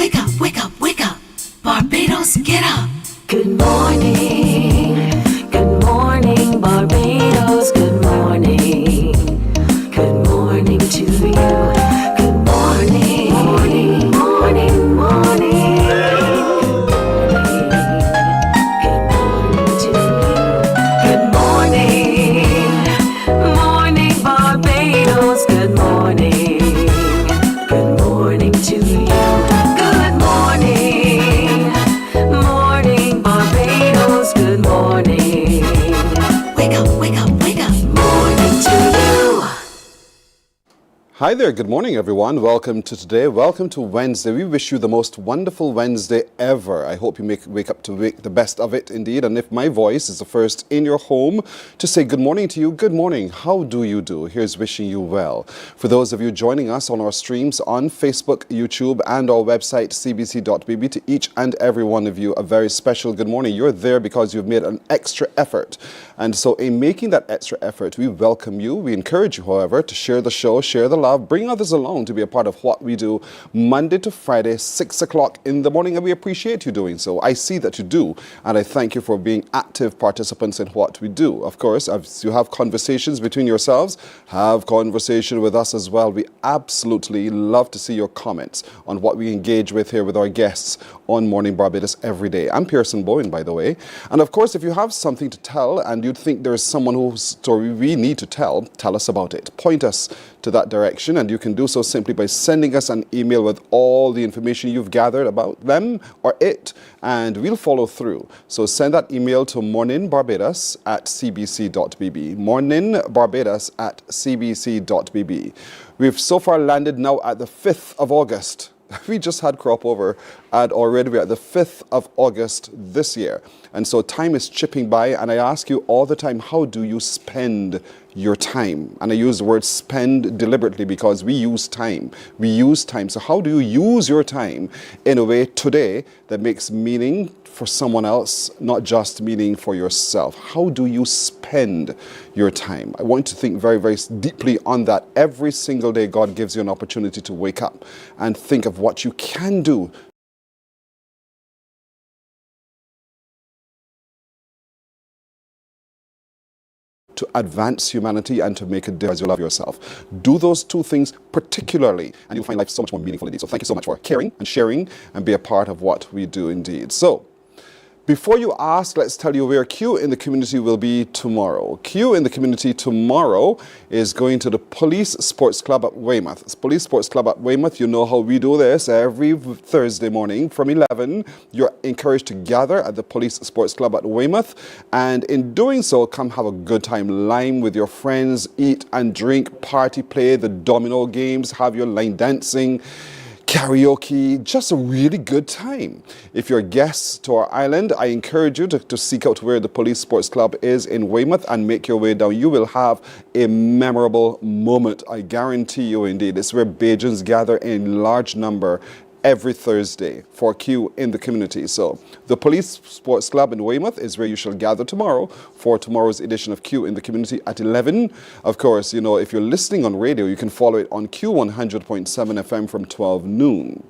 Wake up, wake up, wake up. Barbados, get up. Good morning, Barbados, good morning. Good morning to you. Good morning, morning, morning, morning. Good morning to you. Good morning, morning, Barbados, good morning. Good morning to you. Good morning, morning, Barbados, good morning. Wake up, wake up, wake up. Morning to you. Hi there, good morning everyone. Welcome to today. Welcome to Wednesday. We wish you the most wonderful Wednesday ever. I hope you wake up to make the best of it indeed. And if my voice is the first in your home to say good morning to you, good morning. How do you do? Here's wishing you well. For those of you joining us on our streams on Facebook, YouTube and our website cbc.bb, to each and every one of you a very special good morning. You're there because you've made an extra effort. And so in making that extra effort, we welcome you. We encourage you, however, to share the show, share the love, bring others along to be a part of what we do Monday to Friday, 6 o'clock in the morning, and we appreciate you doing so. I see that you do, and I thank you for being active participants in what we do. Of course, as you have conversations between yourselves, have conversation with us as well. We absolutely love to see your comments on what we engage with here with our guests on Morning Barbados every day. I'm Pearson Bowen, by the way. And of course, if you have something to tell and you think there's someone whose story we need to tell us about it. Point us to that direction, and you can do so simply by sending us an email with all the information you've gathered about them or it, and we'll follow through. So send that email to morninbarbados@cbc.bb. morninbarbados@cbc.bb. We've so far landed now at the 5th of August. We just had crop over, and already we're at the 5th of August this year. And so time is chipping by, and I ask you all the time, how do you spend your time? And I use the word spend deliberately because we use time. We use time. So how do you use your time in a way today that makes meaning for someone else, not just meaning for yourself? How do you spend your time? I want you to think very, very deeply on that. Every single day, God gives you an opportunity to wake up and think of what you can do to advance humanity and to make a difference as you love yourself. Do those two things particularly, and you'll find life so much more meaningful indeed. So thank you so much for caring and sharing and be a part of what we do indeed. So, before you ask, let's tell you where Q in the community will be tomorrow. Q in the community tomorrow is going to the Police Sports Club at Weymouth. It's Police Sports Club at Weymouth. You know how we do this every Thursday morning from 11. You're encouraged to gather at the Police Sports Club at Weymouth. And in doing so, come have a good time. Line with your friends, eat and drink, party, play the domino games, have your line dancing, karaoke, just a really good time. If you're guests to our island, I encourage you to seek out where the Police Sports Club is in Weymouth and make your way down. You will have a memorable moment, I guarantee you indeed. It's where Bajans gather in large number every Thursday for Q in the community. So the Police Sports Club in Weymouth is where you shall gather tomorrow for tomorrow's edition of Q in the community at 11. Of course, you know, if you're listening on radio, you can follow it on Q 100.7 FM from 12 noon.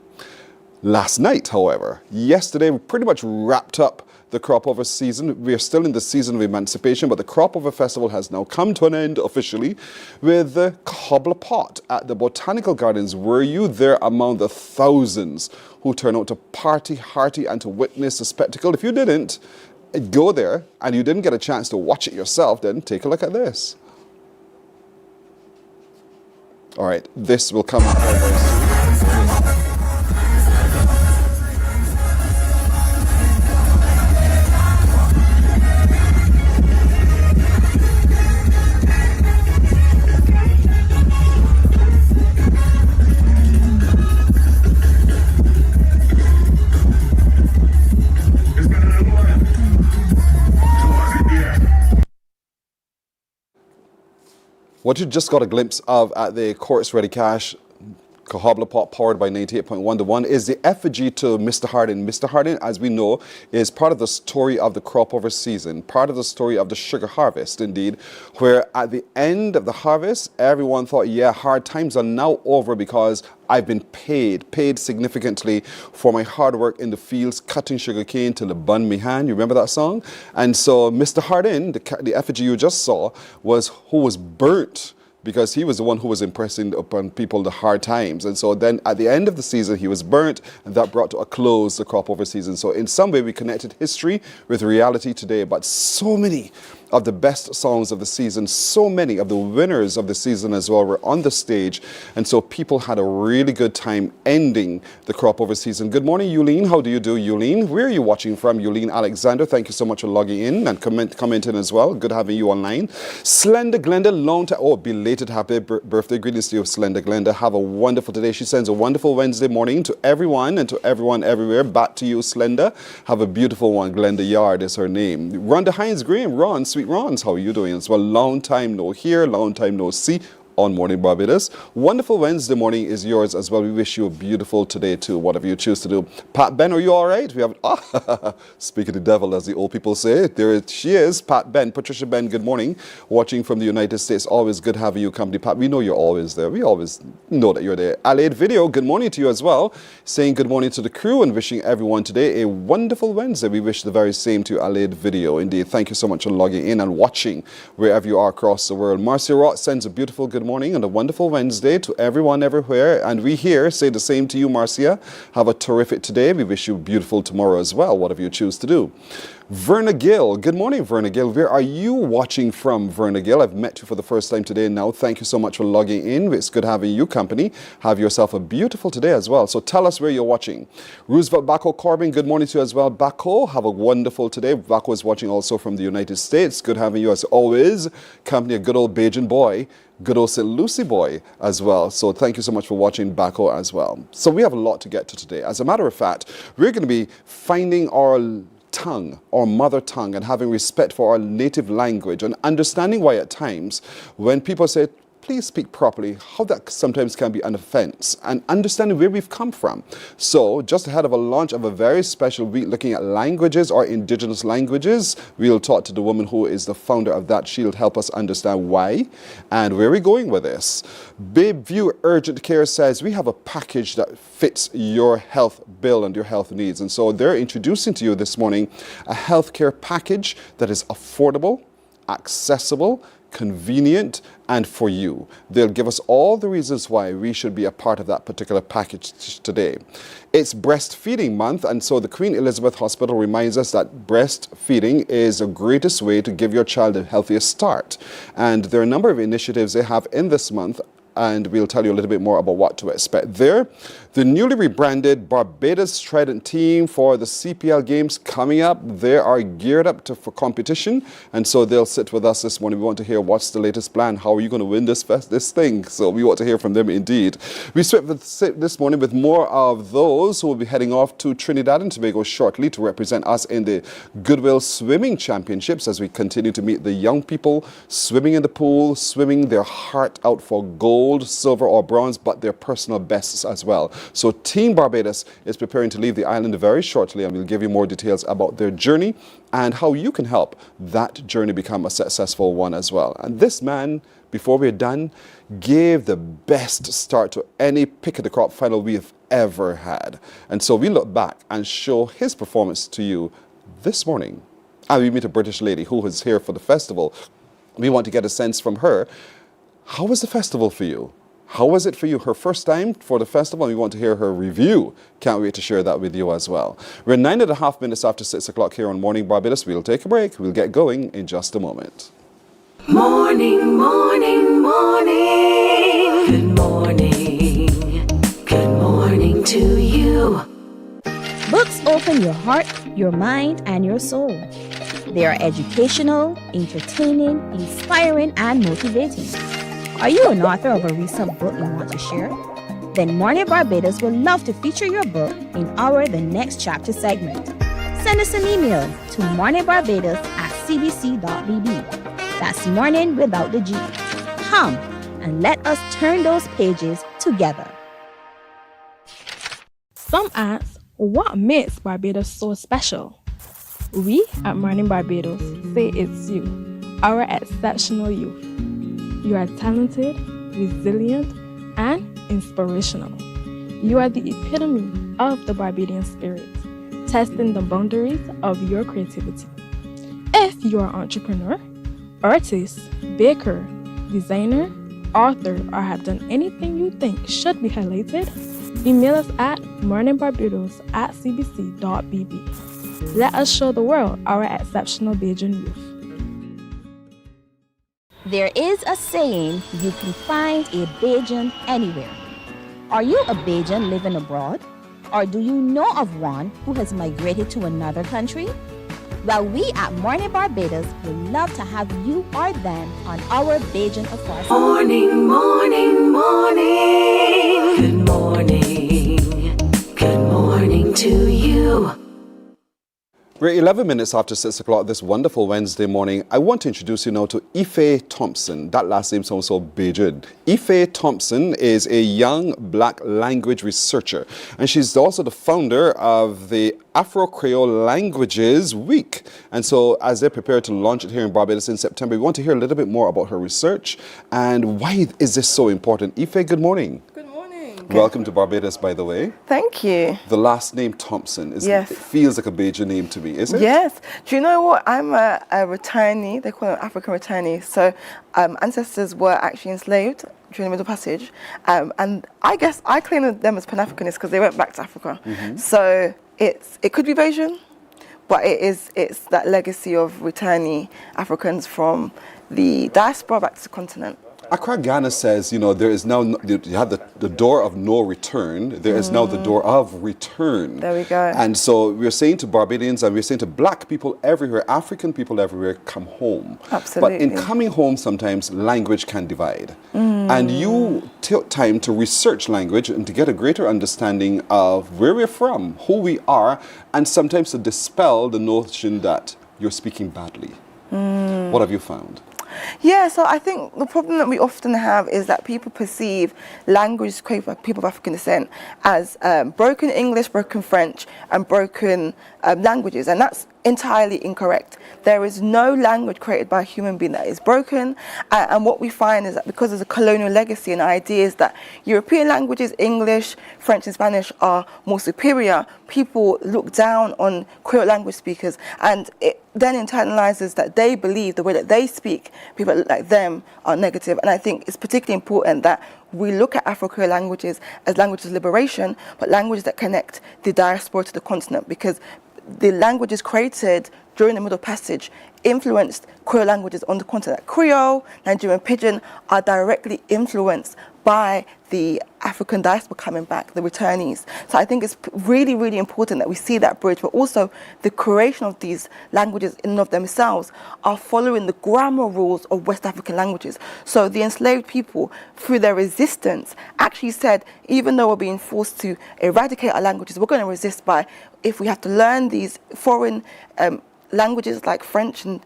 Last night, however, yesterday, we pretty much wrapped up the crop over season. We are still in the season of emancipation, but the crop over festival has now come to an end officially with the Cobbler Pot at the Botanical Gardens. Were you there among the thousands who turned out to party, hearty, and to witness the spectacle? If you didn't go there and you didn't get a chance to watch it yourself, then take a look at this. All right, this will come out very, very soon. What you just got a glimpse of at the Courts Ready Cash Kahobla Pop, powered by 98.1. The one is the effigy to Mr. Hardin. Mr. Hardin, as we know, is part of the story of the crop over season, part of the story of the sugar harvest, indeed, where at the end of the harvest, everyone thought, yeah, hard times are now over because I've been paid significantly for my hard work in the fields, cutting sugarcane till the bun me hand. You remember that song? And so Mr. Hardin, the effigy you just saw, who was burnt because he was the one who was impressing upon people the hard times. And so then at the end of the season, he was burnt, and that brought to a close the crop over season. So in some way, we connected history with reality today. But so many of the best songs of the season, so many of the winners of the season as well were on the stage. And so people had a really good time ending the crop over season. Good morning, Yulene. How do you do, Yulene? Where are you watching from, Yulene Alexander? Thank you so much for logging in and commenting as well. Good having you online. Slender Glenda, long time. Oh, belated happy birthday. Greetings to you, Slender Glenda. Have a wonderful day. She sends a wonderful Wednesday morning to everyone and to everyone everywhere. Back to you, Slender. Have a beautiful one. Glenda Yard is her name. Rhonda Hines Graham. Ron, sweet Rons, how are you doing as well? Long time no hear, long time no see on Morning Barbados. Wonderful Wednesday morning is yours as well. We wish you a beautiful today too, whatever you choose to do. Pat Ben, are you all right? We have, speak of the devil, as the old people say. She is, Pat Ben, Patricia Ben, good morning. Watching from the United States. Always good having you company. Pat, we know you're always there. We always know that you're there. Alade Video, good morning to you as well. Saying good morning to the crew and wishing everyone today a wonderful Wednesday. We wish the very same to Alade Video. Indeed, thank you so much for logging in and watching wherever you are across the world. Marcia Roth sends a beautiful good morning and a wonderful Wednesday to everyone everywhere. And we here say the same to you, Marcia. Have a terrific today. We wish you beautiful tomorrow as well, whatever you choose to do. Verna Gill. Good morning, Verna Gill. Where are you watching from, Verna Gill? I've met you for the first time today now. Thank you so much for logging in. It's good having you company. Have yourself a beautiful today as well. So tell us where you're watching. Roosevelt Bako Corbin, good morning to you as well. Bako, have a wonderful today. Bako is watching also from the United States. Good having you as always. Company a good old Bajan boy. Good old St. Lucie boy as well. So thank you so much for watching Bako as well. So we have a lot to get to today. As a matter of fact, we're going to be finding our tongue, our mother tongue, and having respect for our native language and understanding why at times when people say, please speak properly, how that sometimes can be an offense, and understanding where we've come from. So just ahead of a launch of a very special week looking at languages or indigenous languages, we'll talk to the woman who is the founder of that. She'll help us understand why and where we're going with this. Babe View Urgent Care says we have a package that fits your health bill and your health needs. And so they're introducing to you this morning a healthcare package that is affordable, accessible, convenient, and for you. They'll give us all the reasons why we should be a part of that particular package today. It's breastfeeding month, and so the Queen Elizabeth Hospital reminds us that breastfeeding is the greatest way to give your child the healthiest start. And there are a number of initiatives they have in this month, and we'll tell you a little bit more about what to expect there. The newly rebranded Barbados Trident team for the CPL games coming up. They are geared up for competition, and so they'll sit with us this morning. We want to hear what's the latest plan. How are you going to win this thing? So we want to hear from them indeed. We sit this morning with more of those who will be heading off to Trinidad and Tobago shortly to represent us in the Goodwill Swimming Championships as we continue to meet the young people swimming in the pool, swimming their heart out for gold, silver or bronze, but their personal bests as well. So Team Barbados is preparing to leave the island very shortly, and we'll give you more details about their journey and how you can help that journey become a successful one as well. And this man, before we're done, gave the best start to any pick of the crop final we've ever had. And so we look back and show his performance to you this morning. And we meet a British lady who is here for the festival. We want to get a sense from her. How was the festival for you? How was it for you? Her first time for the festival, and we want to hear her review. Can't wait to share that with you as well. We're 9.5 minutes after 6 o'clock here on Morning Barbados. We'll take a break. We'll get going in just a moment. Morning, morning, morning. Good morning. Good morning to you. Books open your heart, your mind, and your soul. They are educational, entertaining, inspiring, and motivating. Are you an author of a recent book you want to share? Then Mornin Barbados would love to feature your book in our The Next Chapter segment. Send us an email to morninbarbados@cbc.bb. That's morning without the G. Come and let us turn those pages together. Some ask, what makes Barbados so special? We at Mornin Barbados say it's you, our exceptional youth. You are talented, resilient, and inspirational. You are the epitome of the Barbadian spirit, testing the boundaries of your creativity. If you are an entrepreneur, artist, baker, designer, author, or have done anything you think should be highlighted, email us at morninbarbados@cbc.bb. Let us show the world our exceptional Bajan youth. There is a saying, you can find a Bajan anywhere. Are you a Bajan living abroad? Or do you know of one who has migrated to another country? Well, we at Mornin Barbados would love to have you or them on our Bajan Affair. Morning, morning, morning. Good morning. Good morning to you. We're 11 minutes after 6 o'clock this wonderful Wednesday morning. I want to introduce you now to Ife Thompson. That last name sounds so Bajan. Ife Thompson is a young black language researcher, and she's also the founder of the Afro-Creole Languages Week. And so as they prepare to launch it here in Barbados in September, we want to hear a little bit more about her research and why is this so important. Ife, good morning. Welcome to Barbados, by the way. Thank you. The last name Thompson, Yes. It feels like a Bajan name to me, is it? Yes. Do you know what? I'm a returnee. They call them African returnee. So ancestors were actually enslaved during the Middle Passage. And I guess I claim them as Pan-Africanists because they went back to Africa. So it could be Bajan, but it's that legacy of returnee Africans from the diaspora back to the continent. Accra, Ghana says, there is now, you have the door of no return. There is now the door of return. There we go. And so we're saying to Barbadians and we're saying to black people everywhere, African people everywhere, come home. Absolutely. But in coming home, sometimes language can divide. And you took time to research language and to get a greater understanding of where we're from, who we are, and sometimes to dispel the notion that you're speaking badly. What have you found? Yeah, so I think the problem that we often have is that people perceive language created by people of African descent as broken English, broken French, and broken languages, and that's entirely incorrect. There is no language created by a human being that is broken, and what we find is that because there's a colonial legacy and ideas that European languages, English, French and Spanish are more superior, people look down on Creole language speakers, and it then internalizes that they believe the way that they speak, people like them are negative. And I think it's particularly important that we look at Afro-Creole languages as languages of liberation, but languages that connect the diaspora to the continent, because the languages created during the Middle Passage influenced Creole languages on the continent. Creole, Nigerian Pidgin are directly influenced by the African diaspora coming back, the returnees. So I think it's really, really important that we see that bridge, but also the creation of these languages in and of themselves are following the grammar rules of West African languages. So the enslaved people, through their resistance, actually said, even though we're being forced to eradicate our languages, we're going to resist by, if we have to learn these foreign languages like French and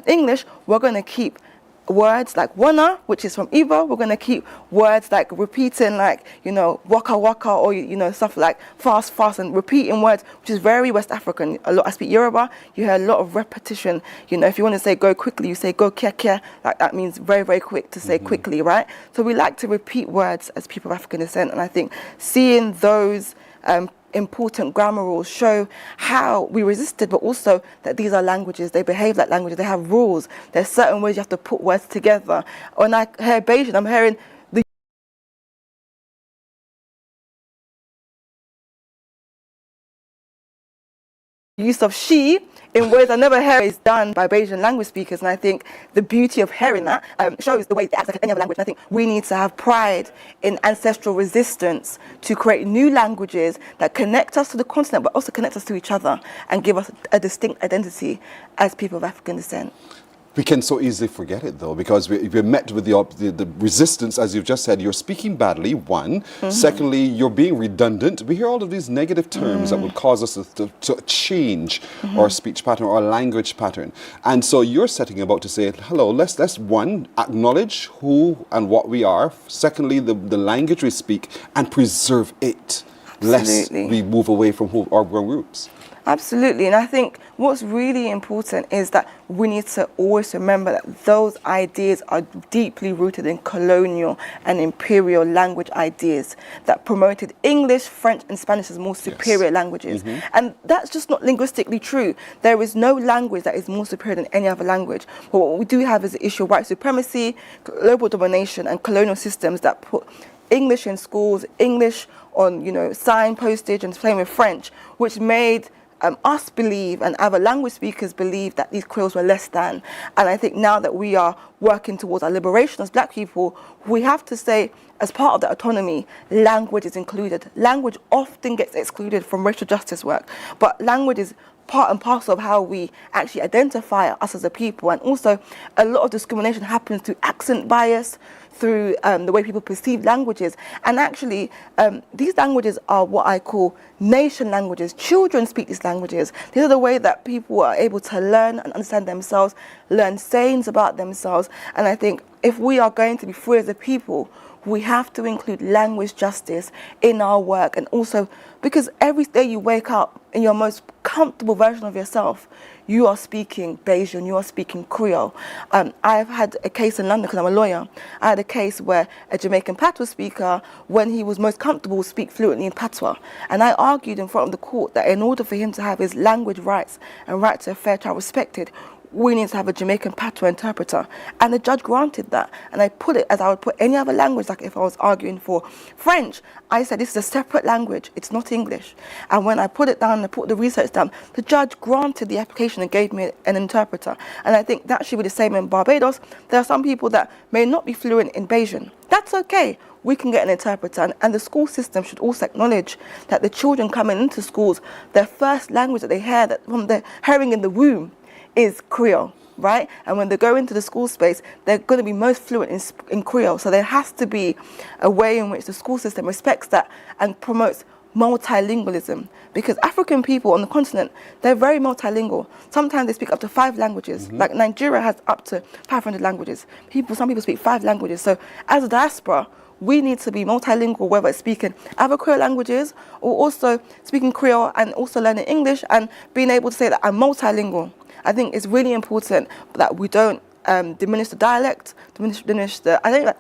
English, we're going to keep words like wana, which is from Igbo. We're going to keep words like repeating, like, waka waka, or, stuff like fast, fast, and repeating words, which is very West African. I speak Yoruba, you hear a lot of repetition. If you want to say go quickly, you say go kia kia. Like, that means very, very quick to say quickly, right? So we like to repeat words as people of African descent, and I think seeing those important grammar rules show how we resisted, but also that these are languages, they behave like languages, they have rules, there's certain ways you have to put words together. When I hear Bajan, I'm hearing the use of she in ways I never heard is done by Bajan language speakers, and I think the beauty of hearing that shows the way it acts like any other language. And I think we need to have pride in ancestral resistance to create new languages that connect us to the continent, but also connect us to each other and give us a distinct identity as people of African descent. We can so easily forget it, though, because we're met with the resistance, as you've just said. You're speaking badly, one. Secondly, you're being redundant. We hear all of these negative terms that would cause us to change our speech pattern or our language pattern. And so you're setting about to say, hello, let's one, acknowledge who and what we are. Secondly, the language we speak, and preserve it. lest we move away from our roots. Absolutely, and I think what's really important is that we need to always remember that those ideas are deeply rooted in colonial and imperial language ideas that promoted English, French and Spanish as more superior languages. And that's just not linguistically true. There is no language that is more superior than any other language. But what we do have is the issue of white supremacy, global domination and colonial systems that put English in schools, English on, sign postage and same with French, which made us believe and other language speakers believe that these Creoles were less than. And I think now that we are working towards our liberation as black people, we have to say, as part of the autonomy, language is included. Language often gets excluded from racial justice work, but language is part and parcel of how we actually identify us as a people. And also, a lot of discrimination happens through accent bias, through the way people perceive languages. And actually, these languages are what I call nation languages. Children speak these languages. These are the way that people are able to learn and understand themselves, learn sayings about themselves. And I think if we are going to be free as a people, we have to include language justice in our work. And also, because every day you wake up in your most comfortable version of yourself, you are speaking Bajan, you are speaking Creole. I've had a case in London, because I'm a lawyer, I had a case where a Jamaican patois speaker, when he was most comfortable, would speak fluently in patois. And I argued in front of the court that in order for him to have his language rights and right to a fair trial respected, we need to have a Jamaican patois interpreter. And the judge granted that. And I put it as I would put any other language, like if I was arguing for French, I said this is a separate language, it's not English. And when I put it down and I put the research down, the judge granted the application and gave me an interpreter. And I think that should be the same in Barbados. There are some people that may not be fluent in Bajan. That's okay. We can get an interpreter, and the school system should also acknowledge that the children coming into schools, their first language that they hear, that from their hearing in the womb, is Creole, right? And when they go into the school space, they're going to be most fluent in Creole. So there has to be a way in which the school system respects that and promotes multilingualism. Because African people on the continent, they're very multilingual. Sometimes they speak up to 5 languages. Like Nigeria has up to 500 languages. Some people speak 5 languages. So as a diaspora, we need to be multilingual, whether it's speaking other Creole languages or also speaking Creole and also learning English and being able to say that I'm multilingual. I think it's really important that we don't diminish the dialect, diminish the... I don't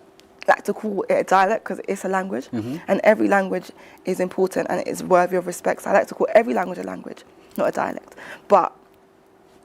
like to call it a dialect because it's a language, and every language is important and it is worthy of respect. So I like to call every language a language, not a dialect. But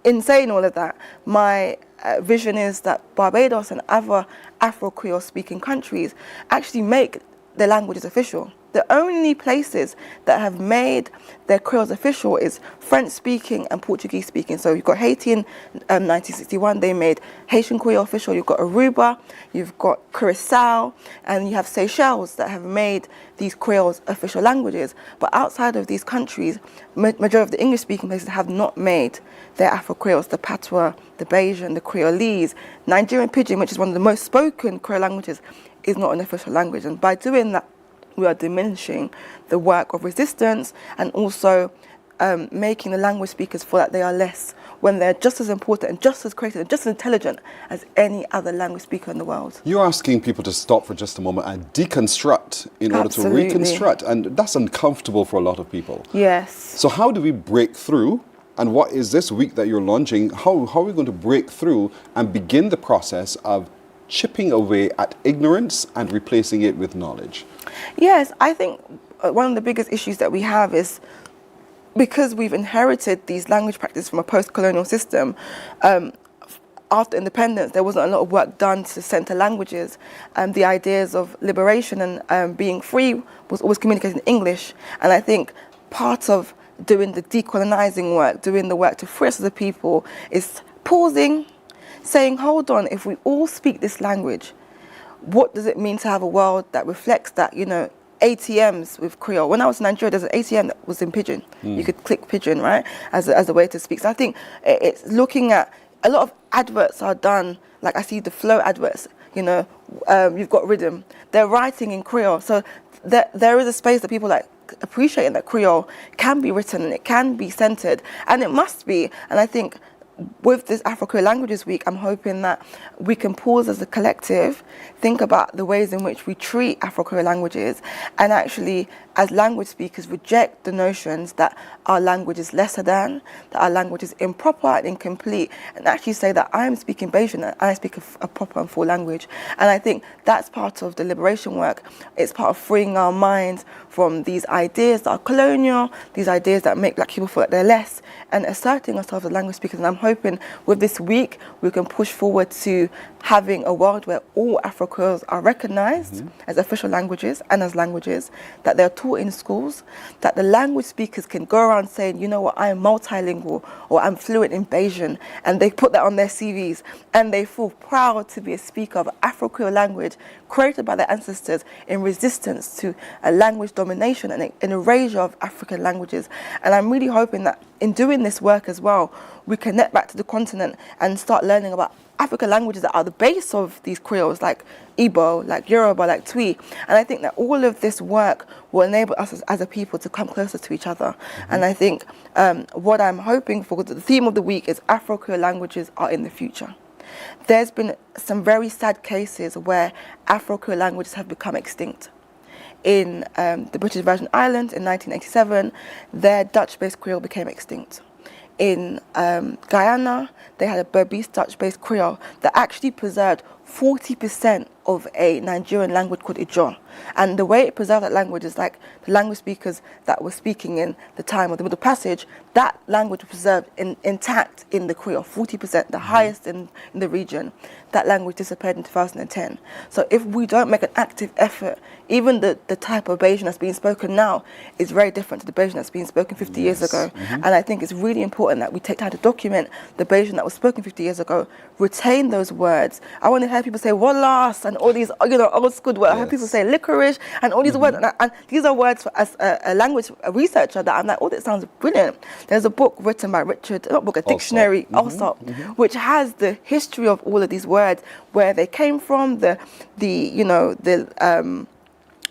in saying all of that, my vision is that Barbados and other Afro-Creole speaking countries actually make their languages official. The only places that have made their Creoles official is French-speaking and Portuguese-speaking. So you've got Haiti in 1961, they made Haitian Creole official. You've got Aruba, you've got Curacao, and you have Seychelles that have made these Creoles official languages. But outside of these countries, majority of the English-speaking places have not made their Afro-Creoles, the Patois, the Bajan, the Creolese. Nigerian Pidgin, which is one of the most spoken Creole languages, is not an official language. And by doing that, we are diminishing the work of resistance and also making the language speakers feel that they are less when they're just as important and just as creative and just as intelligent as any other language speaker in the world. You're asking people to stop for just a moment and deconstruct in order to reconstruct, and that's uncomfortable for a lot of people. Yes. So how do we break through? And what is this week that you're launching? How are we going to break through and begin the process of chipping away at ignorance and replacing it with knowledge? Yes, I think one of the biggest issues that we have is because we've inherited these language practices from a post-colonial system. After independence, there wasn't a lot of work done to center languages. The ideas of liberation and being free was always communicated in English. And I think part of doing the decolonizing work, doing the work to free us as a people, is pausing, saying, hold on, if we all speak this language, what does it mean to have a world that reflects that, ATMs with Creole. When I was in Nigeria, there's an ATM that was in Pidgin. You could click Pidgin, right, as a way to speak. So I think it's looking at, a lot of adverts are done, like I see the Flow adverts, you've got rhythm. They're writing in Creole. So there is a space that people like appreciating that Creole can be written and it can be centered, and it must be. And I think with this Afro-Creole Languages Week, I'm hoping that we can pause as a collective, think about the ways in which we treat Afro-Creole languages, and actually, as language speakers, reject the notions that our language is lesser than, that our language is improper and incomplete, and actually say that I am speaking Bayesian and I speak a proper and full language. And I think that's part of the liberation work. It's part of freeing our minds from these ideas that are colonial, these ideas that make black people feel like they're less, and asserting ourselves as language speakers. And I'm hoping with this week we can push forward to having a world where all Afro-Creoles are recognized as official languages and as languages, that they're taught in schools, that the language speakers can go around saying, you know what, I am multilingual or I'm fluent in Bayesian, and they put that on their CVs and they feel proud to be a speaker of Afro-Creole language created by their ancestors in resistance to a language domination and an erasure of African languages. And I'm really hoping that in doing this work as well, we connect back to the continent and start learning about African languages that are the base of these creoles, like Igbo, like Yoruba, like Twi. And I think that all of this work will enable us as a people to come closer to each other. And I think what I'm hoping for, the theme of the week is Afro-Creole languages are in the future. There's been some very sad cases where Afro-Creole languages have become extinct. In the British Virgin Islands in 1987, their Dutch-based Creole became extinct. In Guyana, they had a Berbice Dutch-based Creole that actually preserved 40% of a Nigerian language called Ijaw. And the way it preserved that language is like the language speakers that were speaking in the time of the Middle Passage, that language was preserved intact in the Creole, 40%, the highest in the region. That language disappeared in 2010. So if we don't make an active effort, even the type of Bayesian that's being spoken now is very different to the Bayesian that's being spoken 50 years ago. And I think it's really important that we take time to document the Bayesian that was spoken 50 years ago, retain those words. I want to hear people say "wallas" and all these, old school words. I hear people say licorice and all these words. And these are words for, as a language researcher, that I'm like, oh, that sounds brilliant. There's a book written by a dictionary, Alsop, which has the history of all of these words, where they came from,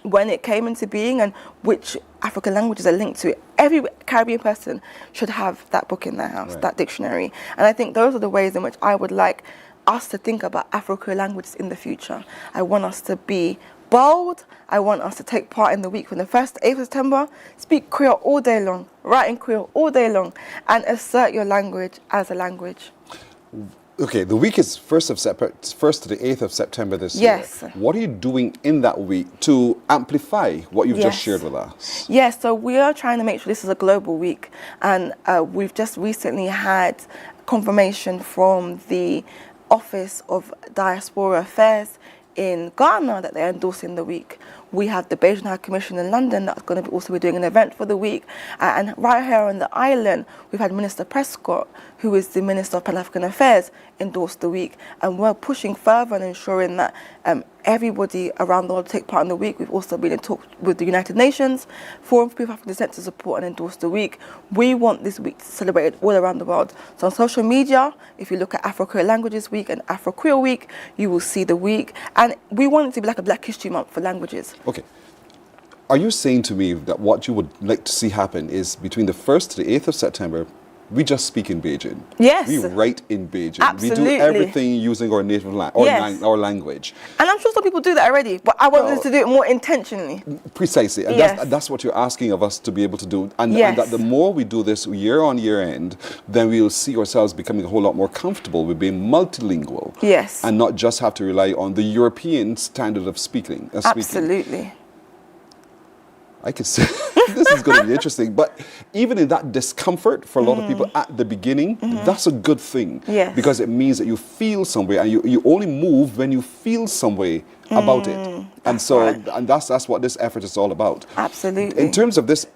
when it came into being, and which African languages are linked to it. Every Caribbean person should have that book in their house, that dictionary. And I think those are the ways in which I would like us to think about Afro-Creole languages in the future. I want us to be bold. I want us to take part in the week from the 1st to 8th of September, speak Creole all day long, write in Creole all day long, and assert your language as a language. Okay, the week is 1st to the 8th of September this year. What are you doing in that week to amplify what you've just shared with us? Yes, so we are trying to make sure this is a global week. And we've just recently had confirmation from the Office of Diaspora Affairs in Ghana that they're endorsing the week. We have the Bayesian High Commission in London that's going to also be doing an event for the week. And right here on the island, we've had Minister Prescott, who is the Minister of Pan-African Affairs, endorse the week. And we're pushing further and ensuring that everybody around the world take part in the week. We've also been in talks with the United Nations Forum for People of African Descent to support and endorse the week. We want this week celebrated all around the world. So on social media, if you look at Afro-Creole Languages Week and Afro-Creole Week, you will see the week. And we want it to be like a Black History Month for languages. Okay. Are you saying to me that what you would like to see happen is between the 1st to the 8th of September, we just speak in Bayesian? Yes. We write in Bayesian. Absolutely. We do everything using our native our language. And I'm sure some people do that already, but I want them to do it more intentionally. Precisely. And that's what you're asking of us to be able to do. And that the more we do this year on year end, then we'll see ourselves becoming a whole lot more comfortable with being multilingual. Yes. And not just have to rely on the European standard of speaking. Absolutely. I could say this is going to be interesting, but even in that discomfort for a lot of people at the beginning, that's a good thing. Yes. Because it means that you feel some way, and you only move when you feel some way about it. And so, and that's what this effort is all about. Absolutely. In terms of this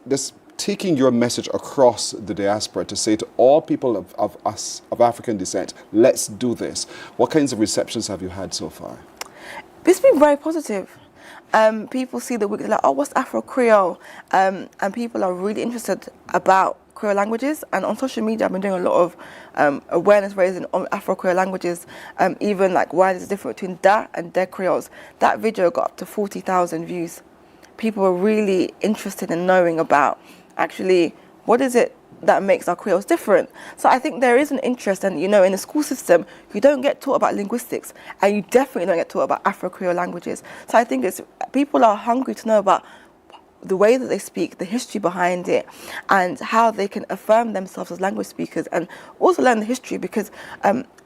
taking your message across the diaspora to say to all people of African descent, let's do this. What kinds of receptions have you had so far? It's been very positive. People see the week, they're like, oh, what's Afro-Creole? And people are really interested about Creole languages. And on social media, I've been doing a lot of awareness raising on Afro-Creole languages, even like why there's a difference between Da and De Creoles. That video got up to 40,000 views. People are really interested in knowing about actually what is it that makes our Creoles different. So I think there is an interest, and in the school system, you don't get taught about linguistics, and you definitely don't get taught about Afro-Creole languages. So I think people are hungry to know about the way that they speak, the history behind it, and how they can affirm themselves as language speakers, and also learn the history, because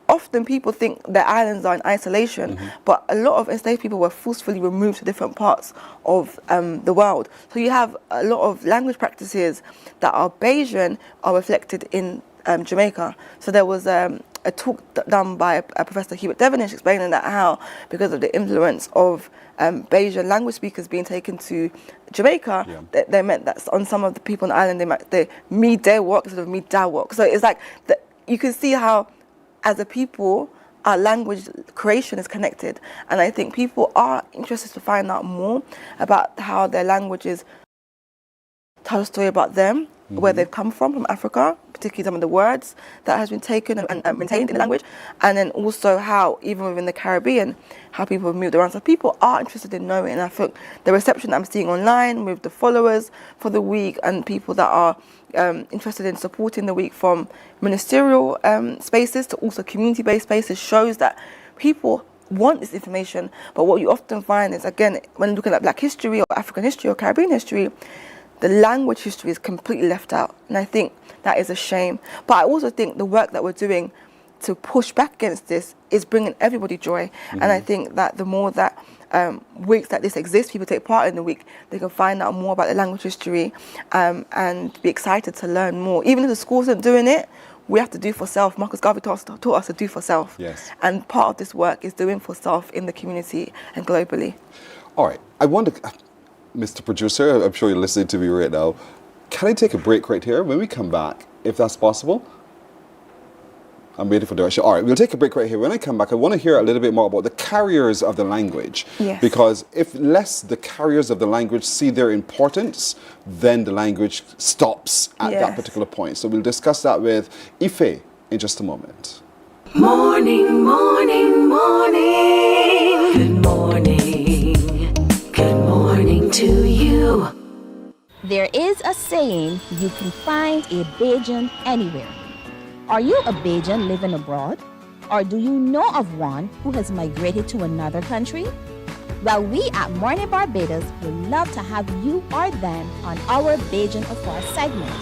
often people think their islands are in isolation, but a lot of enslaved people were forcefully removed to different parts of the world. So you have a lot of language practices that are Bayesian are reflected in Jamaica. So there was a talk done by Professor Hubert Devonish explaining that how, because of the influence of Bayesian language speakers being taken to Jamaica, they meant that on some of the people on the island, they me their work instead of me da work. So it's like you can see how, as a people, our language creation is connected. And I think people are interested to find out more about how their languages tell a story about them, where they've come from Africa, particularly some of the words that has been taken and maintained in the language, and then also how, even within the Caribbean, how people have moved around. So people are interested in knowing, and I think the reception that I'm seeing online with the followers for the week and people that are interested in supporting the week from ministerial spaces to also community-based spaces shows that people want this information. But what you often find is, again, when looking at Black history or African history or Caribbean history, the language history is completely left out. And I think that is a shame. But I also think the work that we're doing to push back against this is bringing everybody joy. And I think that the more that weeks like this exist, people take part in the week, they can find out more about the language history and be excited to learn more. Even if the schools aren't doing it, we have to do for self. Marcus Garvey taught us to do for self. Yes. And part of this work is doing for self in the community and globally. All right. I wonder, Mr. Producer, I'm sure you're listening to me right now. Can I take a break right here? When we come back, if that's possible. I'm waiting for direction. All right, we'll take a break right here. When I come back, I want to hear a little bit more about the carriers of the language. Yes. Because if the carriers of the language see their importance, then the language stops at that particular point. So we'll discuss that with Ife in just a moment. Morning, morning, morning. Good morning. Good morning to you. There is a saying, you can find a Bajan anywhere. Are you a Bajan living abroad? Or do you know of one who has migrated to another country? Well, we at Mornin Barbados would love to have you or them on our Bajan Afar segment.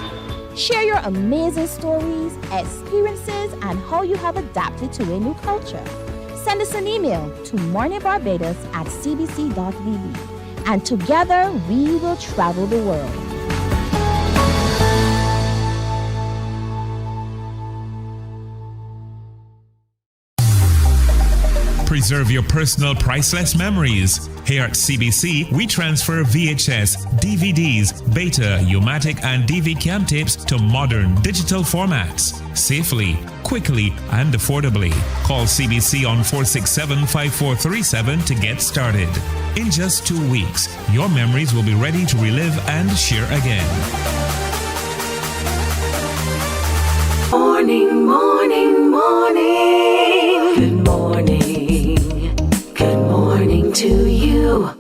Share your amazing stories, experiences, and how you have adapted to a new culture. Send us an email to morninbarbados@cbc.vb, and together we will travel the world. Preserve your personal priceless memories. Here at CBC, we transfer VHS, DVDs, Beta, U-matic, and DV-Cam tapes to modern digital formats. Safely, quickly, and affordably. Call CBC on 467-5437 to get started. In just 2 weeks, your memories will be ready to relive and share again. Morning, morning, morning. Good morning. Good morning to you.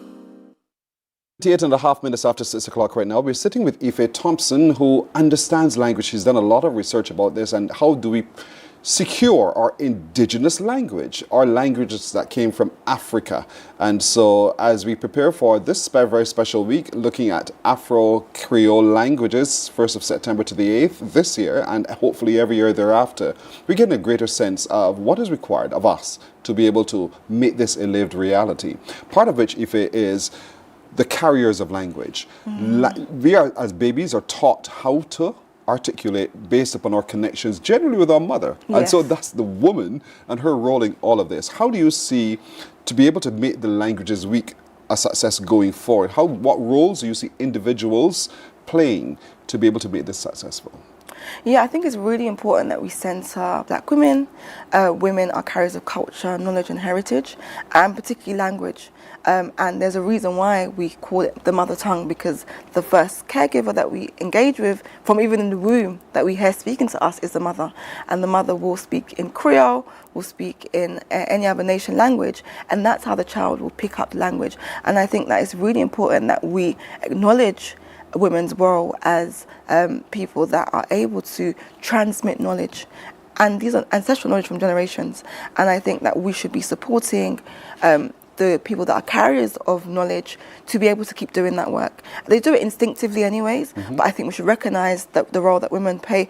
8.5 minutes after 6 o'clock right now. We're sitting with Ife Thompson, who understands language. She's done a lot of research about this and how do we secure our indigenous language, our languages that came from Africa. And so as we prepare for this very special week, looking at Afro-Creole languages, 1st of September to the 8th this year, and hopefully every year thereafter, we're getting a greater sense of what is required of us to be able to make this a lived reality. Part of which, Ife, is the carriers of language. We are, as babies, are taught how to articulate based upon our connections generally with our mother. Yes. And so that's the woman and her role in all of this. How do you see, to be able to make the Languages Week a success going forward, what roles do you see individuals playing to be able to make this successful? Yeah, I think it's really important that we center Black women. Women are carriers of culture, knowledge and heritage, and particularly language. And there's a reason why we call it the mother tongue, because the first caregiver that we engage with, from even in the womb that we hear speaking to us, is the mother. And the mother will speak in Creole, will speak in any other nation language, and that's how the child will pick up the language. And I think that it's really important that we acknowledge women's role as people that are able to transmit knowledge. And these are ancestral knowledge from generations. And I think that we should be supporting the people that are carriers of knowledge to be able to keep doing that work. They do it instinctively anyways, but I think we should recognise that the role that women play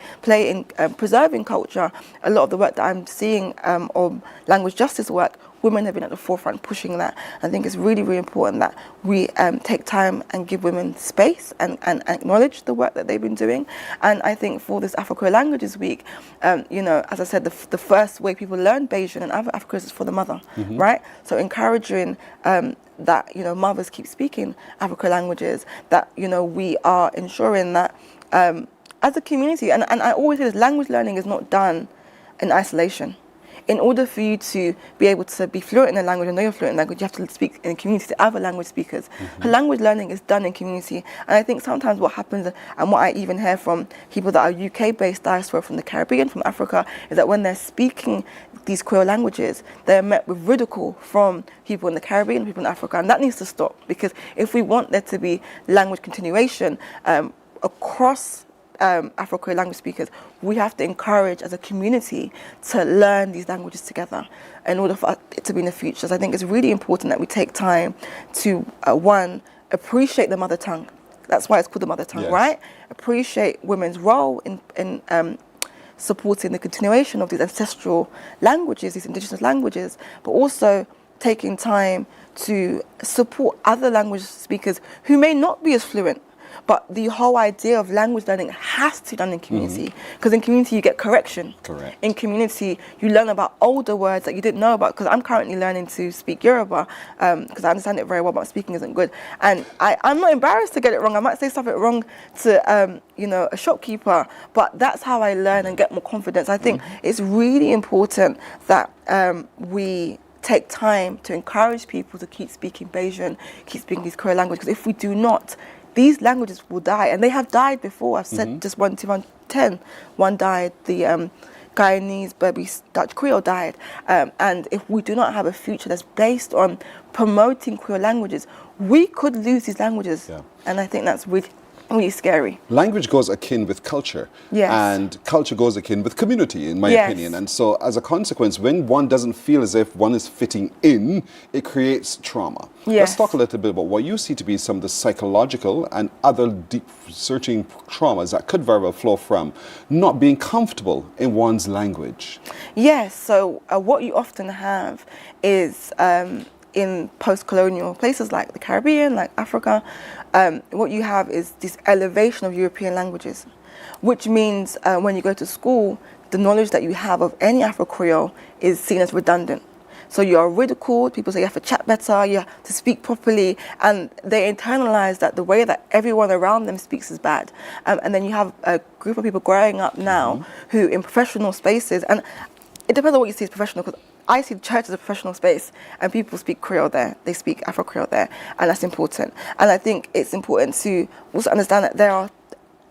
in preserving culture. A lot of the work that I'm seeing on language justice work, women have been at the forefront pushing that. I think it's really, really important that we take time and give women space and acknowledge the work that they've been doing. And I think for this Afro-Creole Languages Week, as I said, the first way people learn Bajan and other Afro-Creoles is for the mother, right? So encouraging that, mothers keep speaking Afro-Creole languages, that, we are ensuring that as a community, and I always say this, language learning is not done in isolation. In order for you to be able to be fluent in a language and know you're fluent in language, you have to speak in a community to other language speakers. Language learning is done in community. And I think sometimes what happens, and what I even hear from people that are UK-based diaspora from the Caribbean, from Africa, is that when they're speaking these Creole languages, they're met with ridicule from people in the Caribbean, people in Africa. And that needs to stop, because if we want there to be language continuation across Afro-Creole language speakers, we have to encourage as a community to learn these languages together in order for it to be in the future. So I think it's really important that we take time to, one, appreciate the mother tongue. That's why it's called the mother tongue, right? Appreciate women's role in supporting the continuation of these ancestral languages, these indigenous languages, but also taking time to support other language speakers who may not be as fluent. But the whole idea of language learning has to be done in community, because in community you get correction. Correct. In community you learn about older words that you didn't know about, because I'm currently learning to speak Yoruba, because I understand it very well, but my speaking isn't good. And I'm not embarrassed to get it wrong. I might say something wrong to a shopkeeper, but that's how I learn and get more confidence. I think it's really important that we take time to encourage people to keep speaking Bajan, keep speaking these Creole languages, because if we do not, these languages will die, and they have died before. I've said just 1, 2, 10. One died, the Guyanese, Berbice, Dutch Creole died. And if we do not have a future that's based on promoting Creole languages, we could lose these languages. And I think that's really scary. Language goes akin with culture, and culture goes akin with community, in my opinion. And so as a consequence, when one doesn't feel as if one is fitting in, it creates trauma. Let's talk a little bit about what you see to be some of the psychological and other deep searching traumas that could very well flow from not being comfortable in one's language. Yes, so what you often have is in post-colonial places like the Caribbean, like Africa, what you have is this elevation of European languages, which means when you go to school, the knowledge that you have of any Afro-Creole is seen as redundant. So you are ridiculed, people say you have to chat better, you have to speak properly, and they internalize that the way that everyone around them speaks is bad. And then you have a group of people growing up now who in professional spaces, and it depends on what you see as professional, because I see the church as a professional space, and people speak Creole there, they speak Afro-Creole there, and that's important. And I think it's important to also understand that there are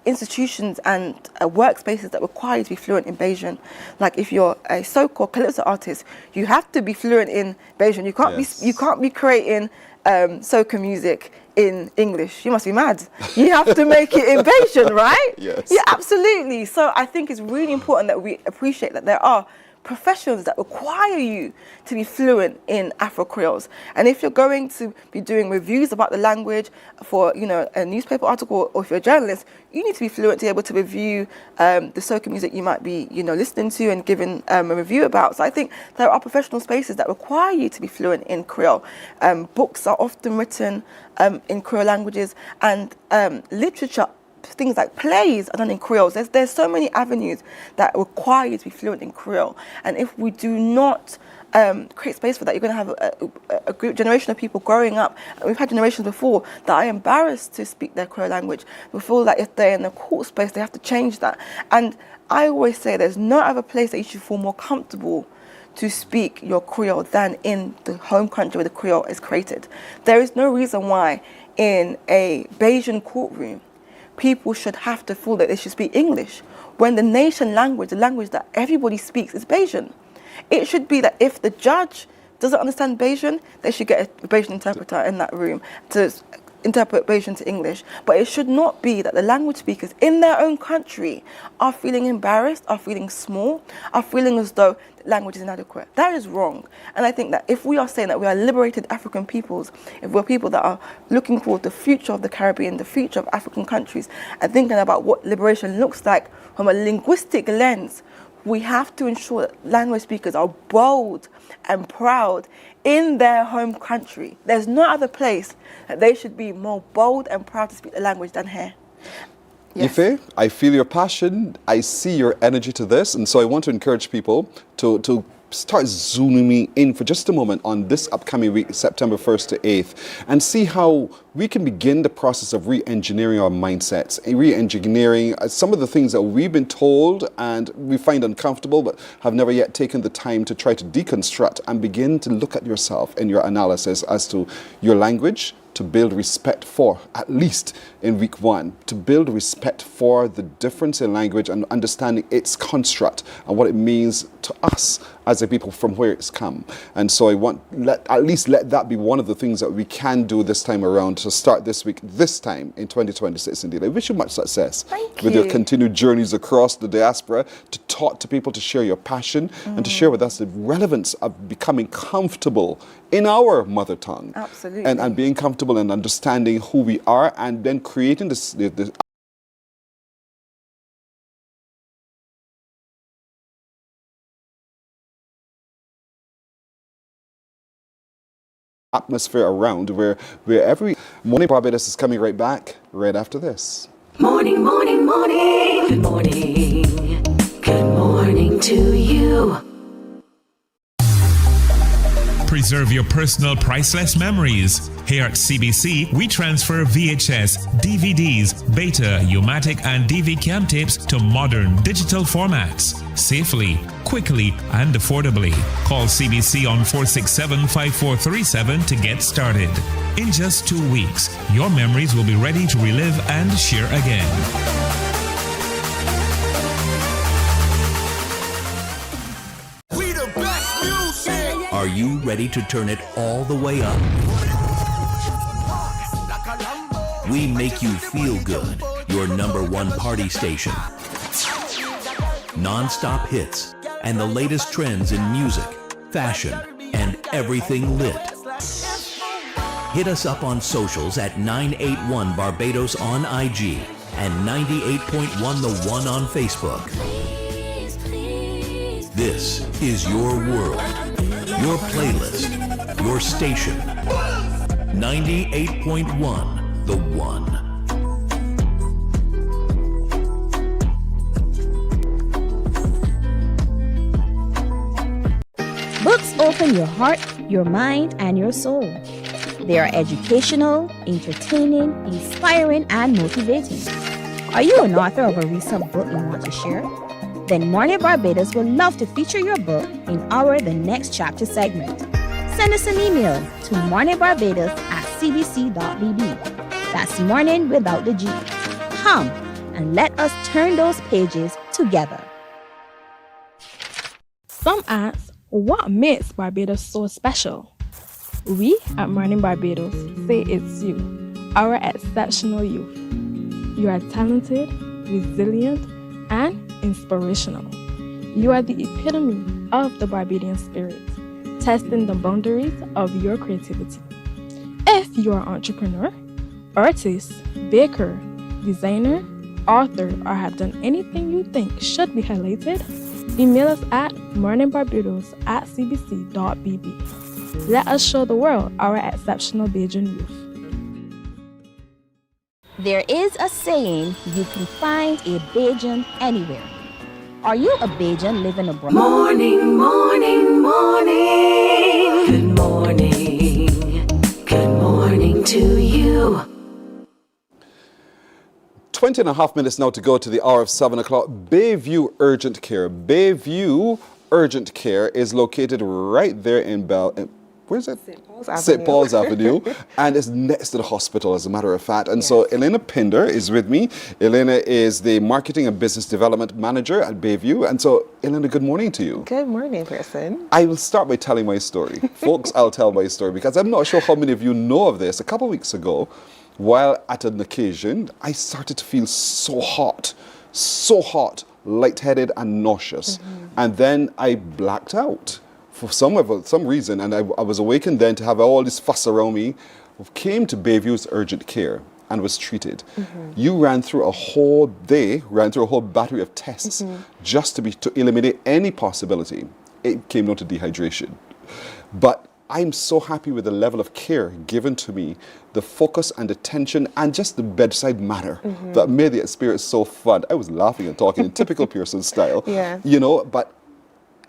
institutions and workspaces that require you to be fluent in Bajan. Like if you're a so-called calypso artist, you have to be fluent in Bajan. You can't be creating soca music in English. You must be mad. You have to make it in Bajan, right? Yes. Yeah, absolutely. So I think it's really important that we appreciate that there are professions that require you to be fluent in Afro-Creoles. And if you're going to be doing reviews about the language for, a newspaper article, or if you're a journalist, you need to be fluent to be able to review the soca music you might be, listening to and giving a review about. So I think there are professional spaces that require you to be fluent in Creole. Books are often written in Creole languages, and literature, things like plays are done in Creole. There's so many avenues that require you to be fluent in Creole. And if we do not create space for that, you're going to have a generation of people growing up. And we've had generations before that are embarrassed to speak their Creole language. We feel that if they're in a court space, they have to change that. And I always say there's no other place that you should feel more comfortable to speak your Creole than in the home country where the Creole is created. There is no reason why in a Bajan courtroom people should have to feel that they should speak English when the nation language, the language that everybody speaks, is Bajan. It should be that if the judge doesn't understand Bajan, they should get a Bajan interpreter in that room to interpretation to English, but it should not be that the language speakers in their own country are feeling embarrassed, are feeling small, are feeling as though language is inadequate. That is wrong. And I think that if we are saying that we are liberated African peoples, if we're people that are looking forward to the future of the Caribbean, the future of African countries, and thinking about what liberation looks like from a linguistic lens, we have to ensure that language speakers are bold and proud in their home country. There's no other place that they should be more bold and proud to speak the language than here. Yes. Ife, I feel your passion. I see your energy to this. And so I want to encourage people to start zooming me in for just a moment on this upcoming week, September 1st to 8th, and see how we can begin the process of re-engineering our mindsets, re-engineering some of the things that we've been told and we find uncomfortable but have never yet taken the time to try to deconstruct and begin to look at yourself in your analysis as to your language, to build respect for, at least in week 1, to build respect for the difference in language and understanding its construct and what it means to us as a people from where it's come. And so I want at least let that be one of the things that we can do this time around to start this week, this time in 2026 indeed. I wish you much success with your continued journeys across the diaspora, to talk to people, to share your passion and to share with us the relevance of becoming comfortable in our mother tongue. Absolutely. And being comfortable and understanding who we are, and then creating this atmosphere around where every Morning Barbados is coming right back right after this. Morning, morning, morning. Good morning. Good morning to you. Preserve your personal priceless memories. Here at CBC, we transfer VHS, DVDs, Beta, U-matic, and DV cam tapes to modern digital formats. Safely, quickly, and affordably. Call CBC on 467-5437 to get started. In just 2 weeks, your memories will be ready to relive and share again. Are you ready to turn it all the way up? We make you feel good, your #1 party station. Non-stop hits and the latest trends in music, fashion, and everything lit. Hit us up on socials at 981 Barbados on IG and 98.1 The One on Facebook. This is your world. Your playlist, your station, 98.1 The One. Books open your heart, your mind, and your soul. They are educational, entertaining, inspiring, and motivating. Are you an author of a recent book you want to share? Then Mornin Barbados would love to feature your book in our The Next Chapter segment. Send us an email to morninbarbados@cbc.bb. That's morning without the G. Come and let us turn those pages together. Some ask, what makes Barbados so special? We at Mornin Barbados say it's you, our exceptional youth. You are talented, resilient, and inspirational. You are the epitome of the Barbadian spirit, testing the boundaries of your creativity. If you are an entrepreneur, artist, baker, designer, author, or have done anything you think should be highlighted, email us at morninbarbados@cbc.bb. Let us show the world our exceptional Bajan youth. There is a saying, you can find a Bajan anywhere. Are you a Bajan living abroad? Morning, morning, morning. Good morning. Good morning to you. 20 and a half minutes now to go to the hour of 7 o'clock. Bayview Urgent Care. Bayview Urgent Care is located right there in where's it? St. Paul's Avenue. And it's next to the hospital, as a matter of fact. And so Elena Pinder is with me. Elena is the Marketing and Business Development Manager at Bayview. And so, Elena, good morning to you. Good morning, person. I will start by telling my story. Folks, I'll tell my story because I'm not sure how many of you know of this. A couple of weeks ago, while at an occasion, I started to feel so hot, lightheaded and nauseous. And then I blacked out for some reason, and I was awakened then to have all this fuss around me. Came to Bayview's urgent care and was treated. You ran through a whole battery of tests just to eliminate any possibility. It came down to dehydration. But I'm so happy with the level of care given to me, the focus and attention, and just the bedside manner that made the experience so fun. I was laughing and talking in typical Pearson style, you know, but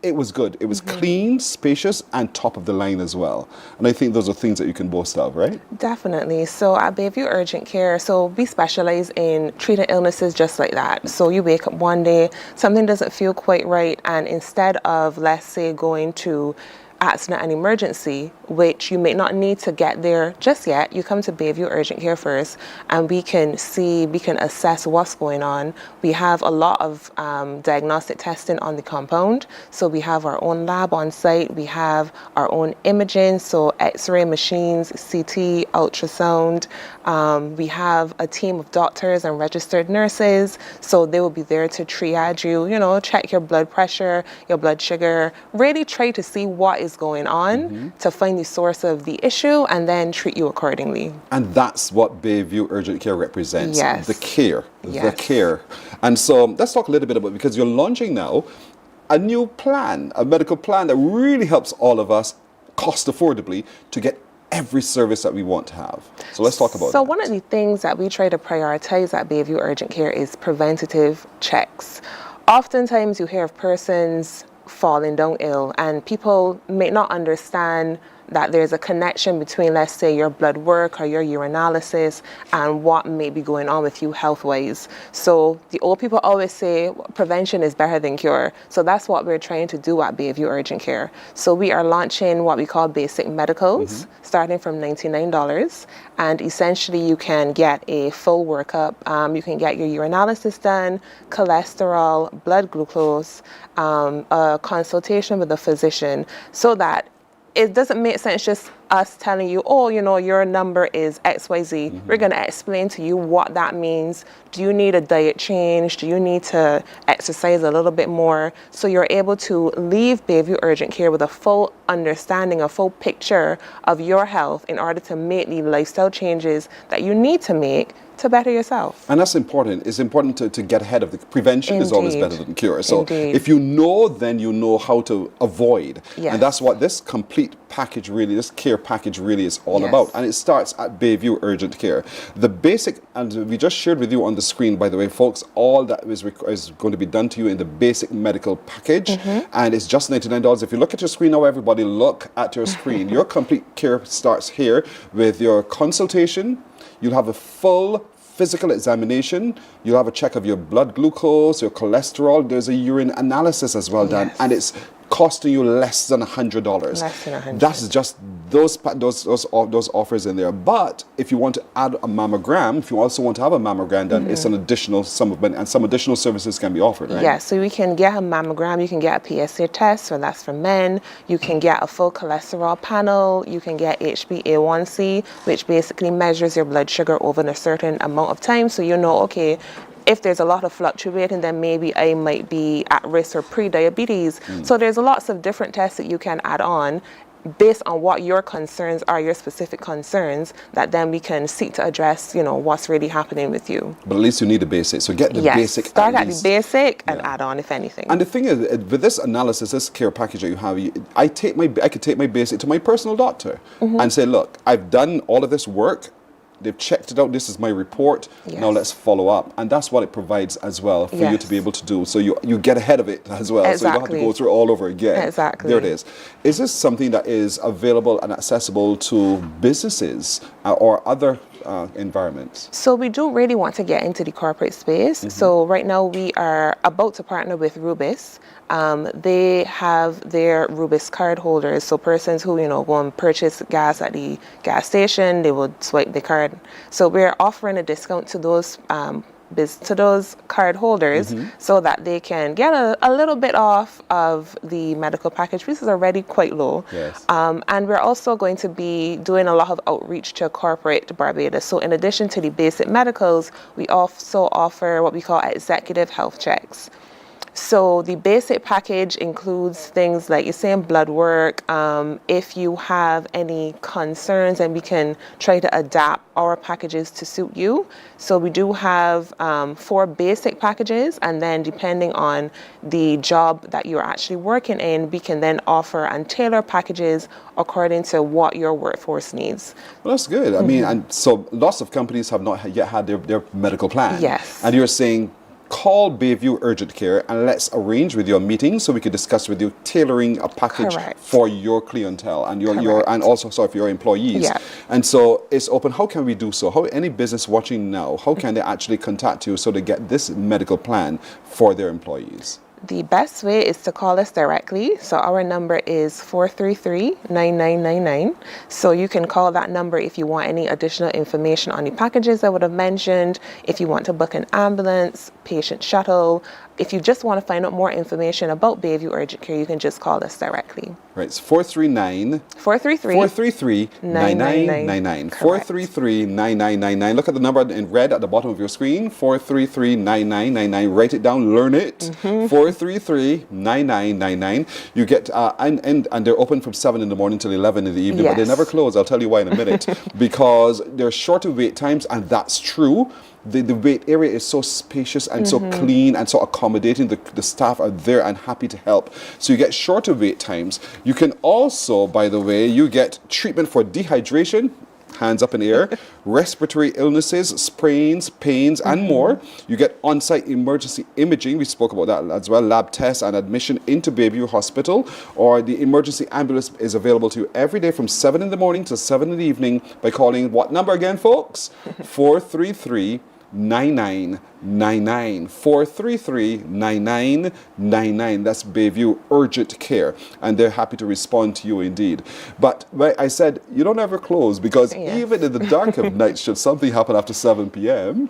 it was good. It was clean, spacious, and top of the line as well. And I think those are things that you can boast of, right? Definitely. So at Bayview Urgent Care, so we specialize in treating illnesses just like that. So you wake up one day, something doesn't feel quite right, and instead of, let's say, going to accident and emergency, which you may not need to get there just yet, you come to Bayview Urgent Care first, and we can assess what's going on. We have a lot of diagnostic testing on the compound. So we have our own lab on site. We have our own imaging, so X-ray machines, CT, ultrasound. We have a team of doctors and registered nurses, so they will be there to triage you, you know, check your blood pressure, your blood sugar, really try to see what is going on to find the source of the issue and then treat you accordingly. And that's what Bayview Urgent Care represents. Yes. The care. Yes. The care. And so let's talk a little bit about, because you're launching now a new plan, a medical plan that really helps all of us cost affordably to get every service that we want to have. So let's talk about So that. one of the things that we try to prioritize at Bayview Urgent Care is preventative checks. Oftentimes you hear of persons falling down ill, and people may not understand that there's a connection between, let's say, your blood work or your urinalysis and what may be going on with you health-wise. So the old people always say prevention is better than cure. So that's what we're trying to do at Bayview Urgent Care. So we are launching what we call basic medicals, starting from $99. And essentially you can get a full workup. You can get your urinalysis done, cholesterol, blood glucose, a consultation with a physician, so that it doesn't make sense just us telling you, oh, you know, your number is XYZ. We're going to explain to you what that means. Do you need a diet change? Do you need to exercise a little bit more? So you're able to leave Bayview Urgent Care with a full understanding, a full picture of your health in order to make the lifestyle changes that you need to make to better yourself. And that's important. It's important to get ahead of the prevention. Is always better than cure. So Indeed. if you know, then you know how to avoid. Yes. And that's what this complete package really, this care package really is all Yes. about. And it starts at Bayview Urgent Care. The basic, and we just shared with you on the screen, by the way, folks, all that is going to be done to you in the basic medical package. And it's just $99. If you look at your screen now, everybody look at your screen. Your complete care starts here with your consultation. You'll have a full physical examination. You'll have a check of your blood glucose, your cholesterol. There's a urine analysis as well done, and it's costing you less than $100. Less than $100. That's just those offers in there. But if you want to add a mammogram, if you also want to have a mammogram done, it's an additional sum of money, and some additional services can be offered, right? Yeah, so we can get a mammogram, you can get a PSA test, so that's for men. You can get a full cholesterol panel. You can get HbA1c, which basically measures your blood sugar over a certain amount of time. So you know, okay, if there's a lot of fluctuating, then maybe I might be at risk for pre-diabetes. So there's lots of different tests that you can add on based on what your concerns are, your specific concerns, that then we can seek to address, you know, what's really happening with you. But at least you need the basic. So get the basic. Start at the basic and add on if anything. And the thing is, with this analysis, this care package that you have, I could take my basic to my personal doctor and say, look, I've done all of this work. They've checked it out. This is my report. Yes. Now let's follow up. And that's what it provides as well for you to be able to do. So you get ahead of it as well. Exactly. So you don't have to go through it all over again. Exactly. There it is. Is this something that is available and accessible to businesses or other environments? So we do really want to get into the corporate space. So right now we are about to partner with Rubis. They have their Rubis card holders, so persons who, you know, go and purchase gas at the gas station, they would swipe the card. So we're offering a discount to those card holders so that they can get a little bit off of the medical package, which is already quite low. Yes. And we're also going to be doing a lot of outreach to corporate Barbados. So in addition to the basic medicals, we also offer what we call executive health checks. So the basic package includes things like you're saying blood work, if you have any concerns, and we can try to adapt our packages to suit you. So we do have 4 basic packages, and then depending on the job that you're actually working in, we can then offer and tailor packages according to what your workforce needs. Well, that's good. I mean, and so lots of companies have not yet had their medical plan. Yes. And you're saying, call Bayview Urgent Care and let's arrange with you a meeting so we could discuss with you tailoring a package Correct. for your clientele and your Correct. and also for your employees. Yeah. And so it's open. How can we do so? How any business watching now, how can they actually contact you so they get this medical plan for their employees? The best way is to call us directly. So our number is 433-9999. So you can call that number if you want any additional information on the packages I would have mentioned, if you want to book an ambulance, patient shuttle. If you just want to find out more information about Bayview Urgent Care, you can just call us directly. Right, it's 433-9999. 433-9999. Look at the number in red at the bottom of your screen. 433-9999. Write it down, learn it. 433-9999. You get, and they're open from 7 in the morning till 11 in the evening, but they Yes. never close. I'll tell you why in a minute. Because there's shorter wait times, and that's true. The wait area is so spacious and so clean and so accommodating. The staff are there and happy to help. So you get shorter wait times. You can also, by the way, you get treatment for dehydration, hands up in the air, respiratory illnesses, sprains, pains, and more. You get on-site emergency imaging. We spoke about that as well. Lab tests and admission into Bayview Hospital. Or the emergency ambulance is available to you every day from 7 in the morning to 7 in the evening by calling what number again, folks? 433-9999. 433-9999. That's Bayview Urgent Care, and they're happy to respond to you indeed. But like I said, you don't ever close, because Yes. even in the dark of night, should something happen after 7 p.m.,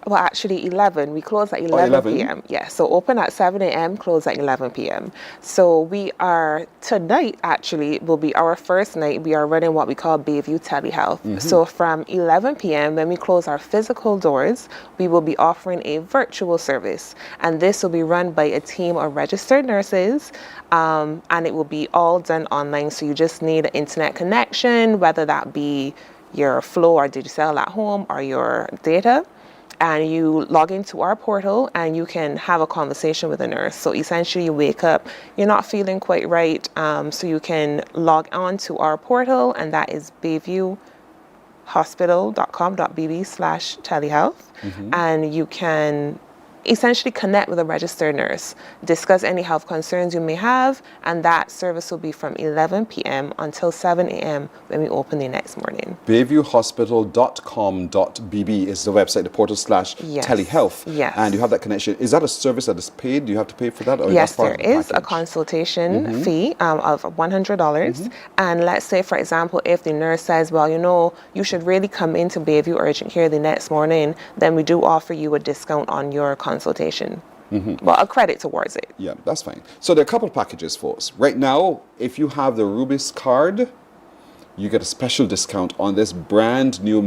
Well, actually 11. We close at 11 11? p.m. Yeah, so open at 7 a.m., close at 11 p.m. So we are, tonight actually will be our first night. We are running what we call Bayview Telehealth. So from 11 p.m., when we close our physical doors, we will be offering a virtual service. And this will be run by a team of registered nurses. And it will be all done online. So you just need an internet connection, whether that be your Flow or Digicel at home or your data. And you log into our portal and you can have a conversation with a nurse. So essentially you wake up, you're not feeling quite right. So you can log on to our portal, and that is bayviewhospital.com.bb/telehealth. And you can essentially connect with a registered nurse, discuss any health concerns you may have, and that service will be from 11 p.m. until 7 a.m. when we open the next morning. bayviewhospital.com.bb is the website, the portal /telehealth. Yes. And you have that connection. Is that a service that is paid? Do you have to pay for that? Or Yes, that's part there of the is a package? consultation fee of $100. And let's say, for example, if the nurse says, well, you know, you should really come into Bayview Urgent Care the next morning, then we do offer you a discount on your consultation. Well, a credit towards it. Yeah, that's fine. So there are a couple of packages, folks. Right now, if you have the Rubis card, you get a special discount on this brand new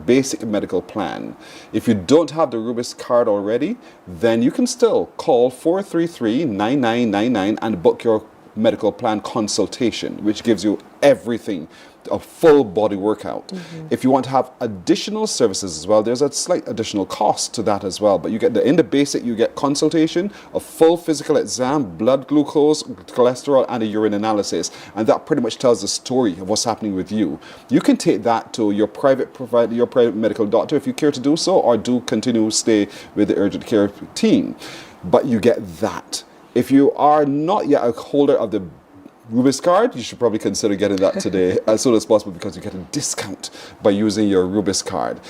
basic medical plan. If you don't have the Rubis card already, then you can still call 433-9999 and book your medical plan consultation, which gives you everything, a full body workout. If you want to have additional services as well, there's a slight additional cost to that as well. But you get in the basic, you get consultation, a full physical exam, blood glucose, cholesterol, and a urine analysis. And that pretty much tells the story of what's happening with you. You can take that to your private provider, your private medical doctor, if you care to do so, or do continue to stay with the urgent care team. But you get that. If you are not yet a holder of the Rubis card, you should probably consider getting that today as soon as possible because you get a discount by using your Rubis card.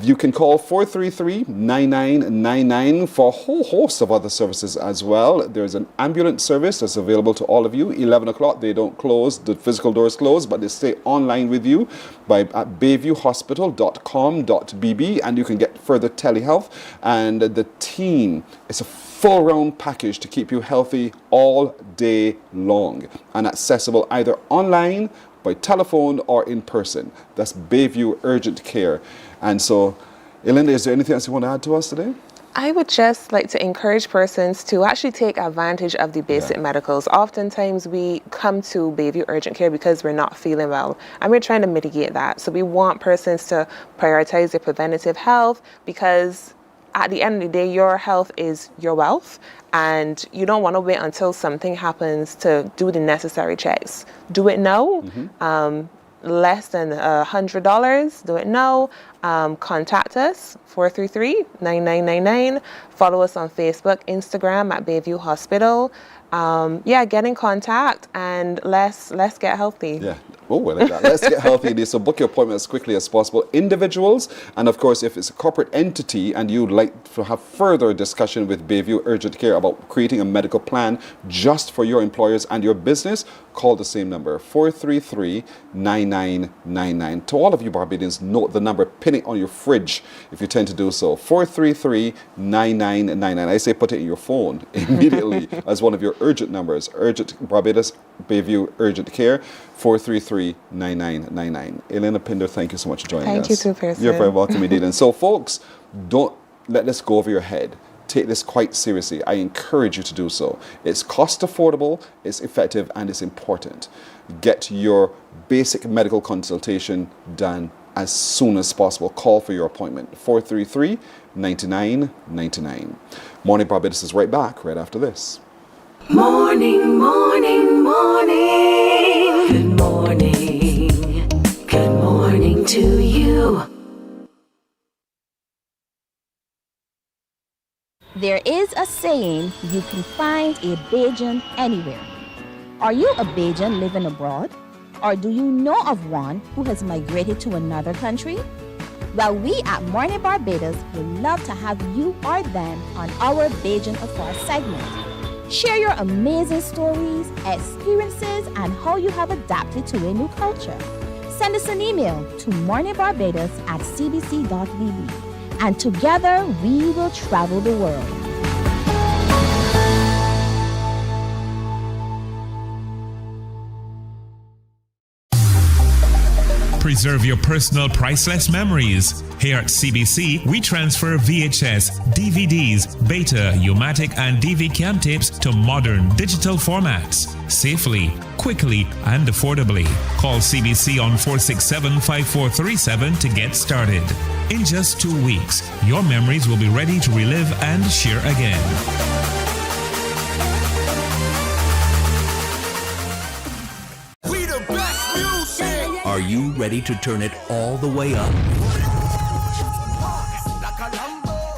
You can call 433-9999 for a whole host of other services as well. There's an ambulance service that's available to all of you. 11 o'clock, they don't close, the physical doors close, but they stay online with you at bayviewhospital.com.bb, and you can get further telehealth. And the team is a full round package to keep you healthy all day long and accessible either online, by telephone, or in person. That's Bayview Urgent Care. And so, Elinda, is there anything else you want to add to us today? I would just like to encourage persons to actually take advantage of the basic medicals. Oftentimes we come to Bayview Urgent Care because we're not feeling well, and we're trying to mitigate that. So we want persons to prioritize their preventative health, because at the end of the day, your health is your wealth, and you don't want to wait until something happens to do the necessary checks. Do it now. Less than $100, do it now. Contact us, 433-9999. Follow us on Facebook, Instagram at Bayview Hospital. Get in contact and let's get healthy. Yeah. Oh, well, like that. Let's get healthy. So book your appointment as quickly as possible. Individuals, and of course, if it's a corporate entity and you'd like to have further discussion with Bayview Urgent Care about creating a medical plan just for your employers and your business, call the same number, 433-9999. To all of you Barbadians, note the number, pin it on your fridge if you tend to do so, 433-9999. I say put it in your phone immediately as one of your urgent numbers. Urgent Barbados, Bayview Urgent Care, 433-9999. Elena Pinder, thank you so much for joining us. Thank you too, Pearson. You're very welcome indeed. And so, folks, don't let this go over your head. Take this quite seriously. I encourage you to do so. It's cost affordable, it's effective, and it's important. Get your basic medical consultation done as soon as possible. Call for your appointment, 433-9999. Morning Barbados is right back right after this. Morning, morning, morning. Good morning. Good morning to you. There is a saying, you can find a Bajan anywhere. Are you a Bajan living abroad? Or do you know of one who has migrated to another country? Well, we at Mornin Barbados would love to have you or them on our Bajan Afar segment. Share your amazing stories, experiences, and how you have adapted to a new culture. Send us an email to morninbarbados@cbc.bb, and together we will travel the world. Preserve your personal priceless memories. Here at CBC, we transfer VHS, DVDs, Beta, U-matic, and DV cam tapes to modern digital formats. Safely, quickly, and affordably. Call CBC on 467-5437 to get started. In just 2 weeks, your memories will be ready to relive and share again. Are you ready to turn it all the way up?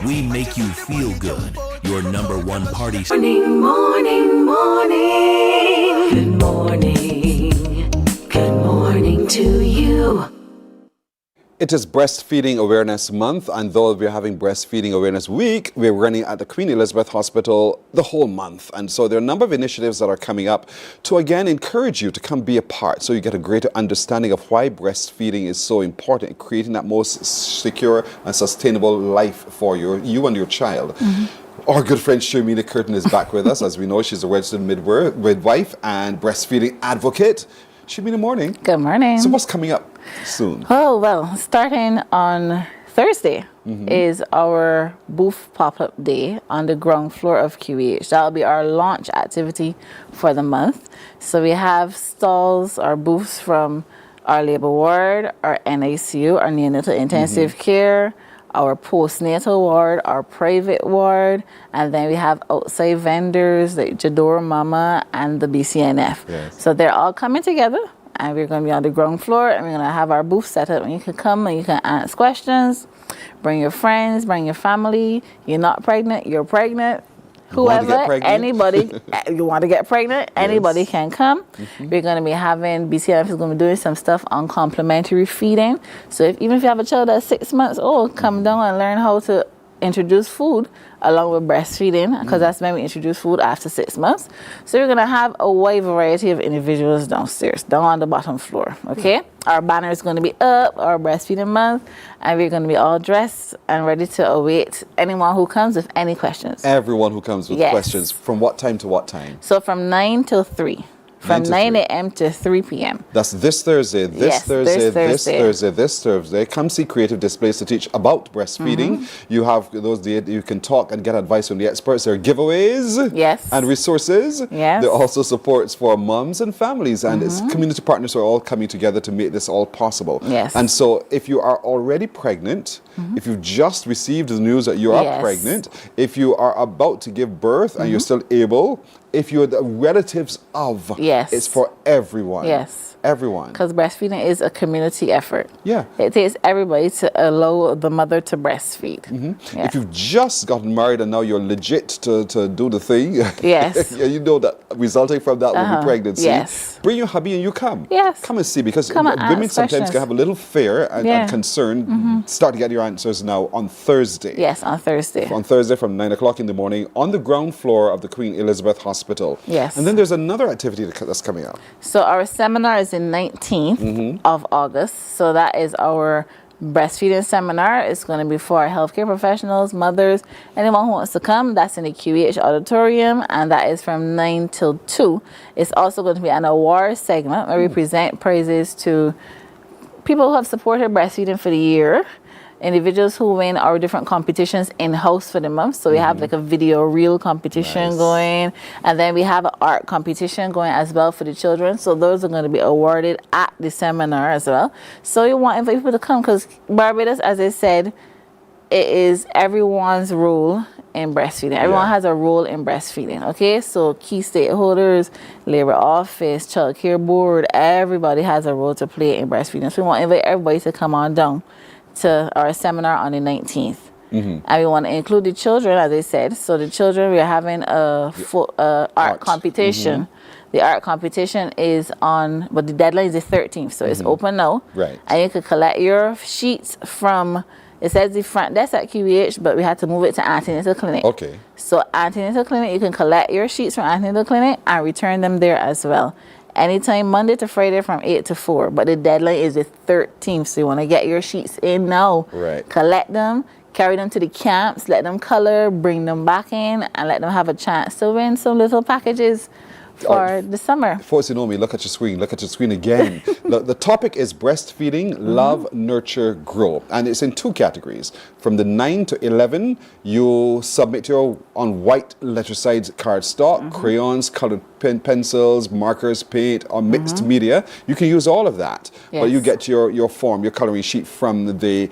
We make you feel good. Your number one party. Morning, morning, morning. Good morning. Good morning to you. It is Breastfeeding Awareness Month, and though we're having Breastfeeding Awareness Week, we're running at the Queen Elizabeth Hospital the whole month. And so there are a number of initiatives that are coming up to, again, encourage you to come be a part so you get a greater understanding of why breastfeeding is so important in creating that most secure and sustainable life for you and your child. Our good friend Shermina Curtin is back with us. As we know, she's a registered midwife and breastfeeding advocate. Shermina, morning. Good morning. So what's coming up soon? Oh, well, starting on Thursday is our booth pop-up day on the ground floor of QEH. That'll be our launch activity for the month. So we have stalls or booths from our labor ward, our NICU, our neonatal intensive care, our postnatal ward, our private ward, and then we have outside vendors like Jador Mama and the BCNF. Yes. So they're all coming together, and we're going to be on the ground floor, and we're going to have our booth set up, and you can come and you can ask questions, bring your friends, bring your family. You're not pregnant, you're pregnant. Want to get Whoever, pregnant? anybody, you want to get pregnant, anybody Yes. can come. We're going to be having, BCNF is going to be doing some stuff on complementary feeding. So even if you have a child that's 6 months old, come down and learn how to introduce food along with breastfeeding, because that's when we introduce food after 6 months. So we're going to have a wide variety of individuals downstairs, down on the bottom floor, okay? Our banner is going to be up, our breastfeeding month, and we're going to be all dressed and ready to await anyone who comes with any questions. Everyone who comes with Yes. questions, from what time to what time? So from 9 till 3. From 9 a.m. to 3 p.m. That's this Thursday, this Yes, Thursday, this this Thursday. Thursday, this Thursday. Come see creative displays to teach about breastfeeding. You have those days you can talk and get advice from the experts. There are giveaways Yes. and resources. Yes. There are also supports for moms and families, and it's community partners who are all coming together to make this all possible. Yes. And so if you are already pregnant, if you've just received the news that you are Yes. pregnant, if you are about to give birth and you're still able, if you're the relatives of, Yes. it's for everyone. Yes. Everyone. Because breastfeeding is a community effort. Yeah. It takes everybody to allow the mother to breastfeed. Yeah. If you've just gotten married and now you're legit to do the thing, Yes. yeah, you know that resulting from that will be pregnancy. Yes. Bring your hubby and you come. Yes. Come and see, because Come and women ask sometimes questions. can have a little fear and, Yeah. and concern. Start to get your answers now on Thursday. Yes, on Thursday. On Thursday from 9 o'clock in the morning on the ground floor of the Queen Elizabeth Hospital. Yes. And then there's another activity that's coming up. So our seminar is in 19th of August. So that is our breastfeeding seminar. It's going to be for healthcare professionals, mothers, anyone who wants to come. That's in the QEH auditorium, and that is from 9 till 2. It's also going to be an award segment where we present prizes to people who have supported breastfeeding for the year, individuals who win our different competitions in-house for the month. So we have like a video reel competition Nice. going, and then we have an art competition going as well for the children. So those are going to be awarded at the seminar as well. So you want invite people to come, because Barbados, as I said, it is everyone's role in breastfeeding. Everyone has a role in breastfeeding, okay? So key stakeholders, labor office, child care board, everybody has a role to play in breastfeeding. So we want to invite everybody to come on down to our seminar on the 19th. And we want to include the children, as I said. So the children, we are having a full art competition. The art competition is on, but the deadline is the 13th, so it's open now. Right. And you could collect your sheets from, it says the front desk at QEH, but we had to move it to Antenatal Clinic. Okay. So Antenatal Clinic, you can collect your sheets from Antenatal Clinic and return them there as well. Anytime Monday to Friday from 8 to 4. But the deadline is the 13th, so you want to get your sheets in now. Right. Collect them, carry them to the camps, let them color, bring them back in, and let them have a chance to win some little packages for the summer. Folks who know me, look at your screen. Look at your screen again. The topic is breastfeeding, love, nurture, grow. And it's in 2 categories. From the 9 to 11, you submit your on white letter-size cardstock, crayons, colored pencils, markers, paint, or mixed media. You can use all of that. But you Yes. get your form, your coloring sheet from the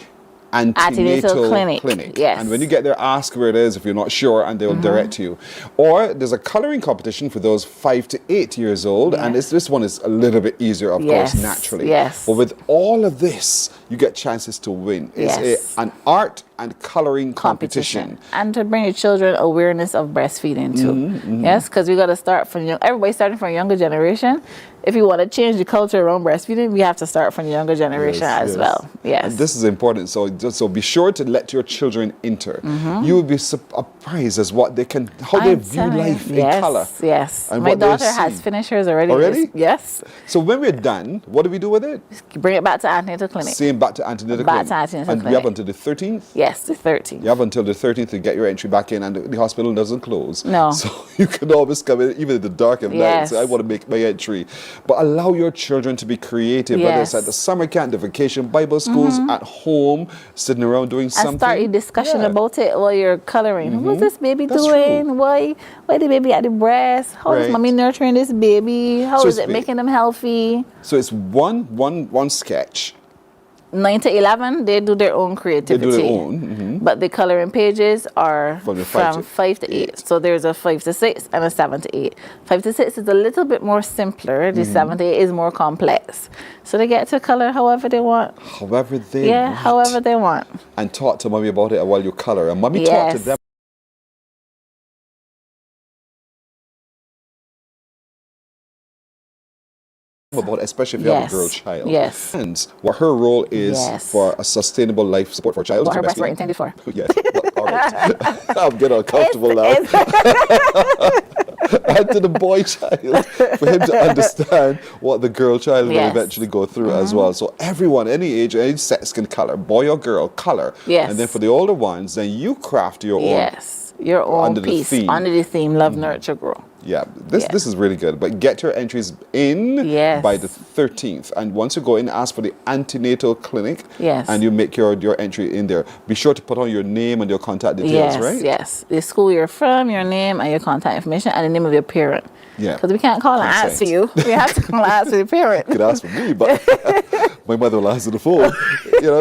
antenatal clinic. Yes. And when you get there, ask where it is if you're not sure, and they'll direct you. Or there's a coloring competition for those 5 to 8 years old, and this one is a little bit easier, of Yes. course, naturally. Yes. But with all of this, you get chances to win. It's Yes. an art and coloring competition. And to bring your children awareness of breastfeeding too. Yes, because we got to start from young. Everybody's starting from a younger generation. If you want to change the culture around breastfeeding, we have to start from the younger generation as well. Yes. And this is important. So be sure to let your children enter. You will be surprised as what they can, how they I'm view telling you. life Yes, in color. Yes. And My what they're daughter has seeing. finished hers already. Already? Yes. So when we're done, what do we do with it? Bring it back to Antenatal Clinic. Same back to Antenatal Back Clinic. to Antenatal And we have Clinic. until the 13th? Yes, the 13th. You have until the 13th to get your entry back in, and the hospital doesn't close. No. So you can always come in, even in the dark of night, and say, I Yes. want to make my entry. But allow your children to be creative, whether it's Yes. at the summer camp, the vacation Bible schools, at home, sitting around doing And something. start a discussion about it while you're coloring. What's this baby That's doing? true. Why the baby at the breast? How is Right. mommy nurturing this baby? How So is it's it making them healthy? So it's one sketch. 9 to 11, they do their own They creativity. do their own. But the coloring pages are From the from 5 to 8. So there's a 5 to 6 and a 7 to 8. 5 to 6 is a little bit more simpler. The 7 to 8 is more complex. So they get to color however they want. However they want. However they want. And talk to mommy about it while you color. And mommy talk to Yes. them. about, especially if you have a Yes. girl child. Yes. And what her role is Yes. for a sustainable life support for a child. What her breasts were intended for. Yes. Well, all right. I'm getting uncomfortable now. And to the boy child, for him to understand what the girl child will Yes. eventually go through as well. So everyone, any age, any sex can color, boy or girl, color. Yes. And then for the older ones, then you craft your own. Yes. Your own Under the piece. theme. Under the theme, love, nurture, grow. Yeah, this is really good. But get your entries in Yes. by the 13th. And once you go in, ask for the antenatal clinic. Yes. And you make your entry in there. Be sure to put on your name and your contact details, Yes, right? yes. The school you're from, your name and your contact information, and the name of your parent. Yeah. Because we can't call and ask for you. We have to call and ask for the parent. You could ask for me, but my mother will answer the phone.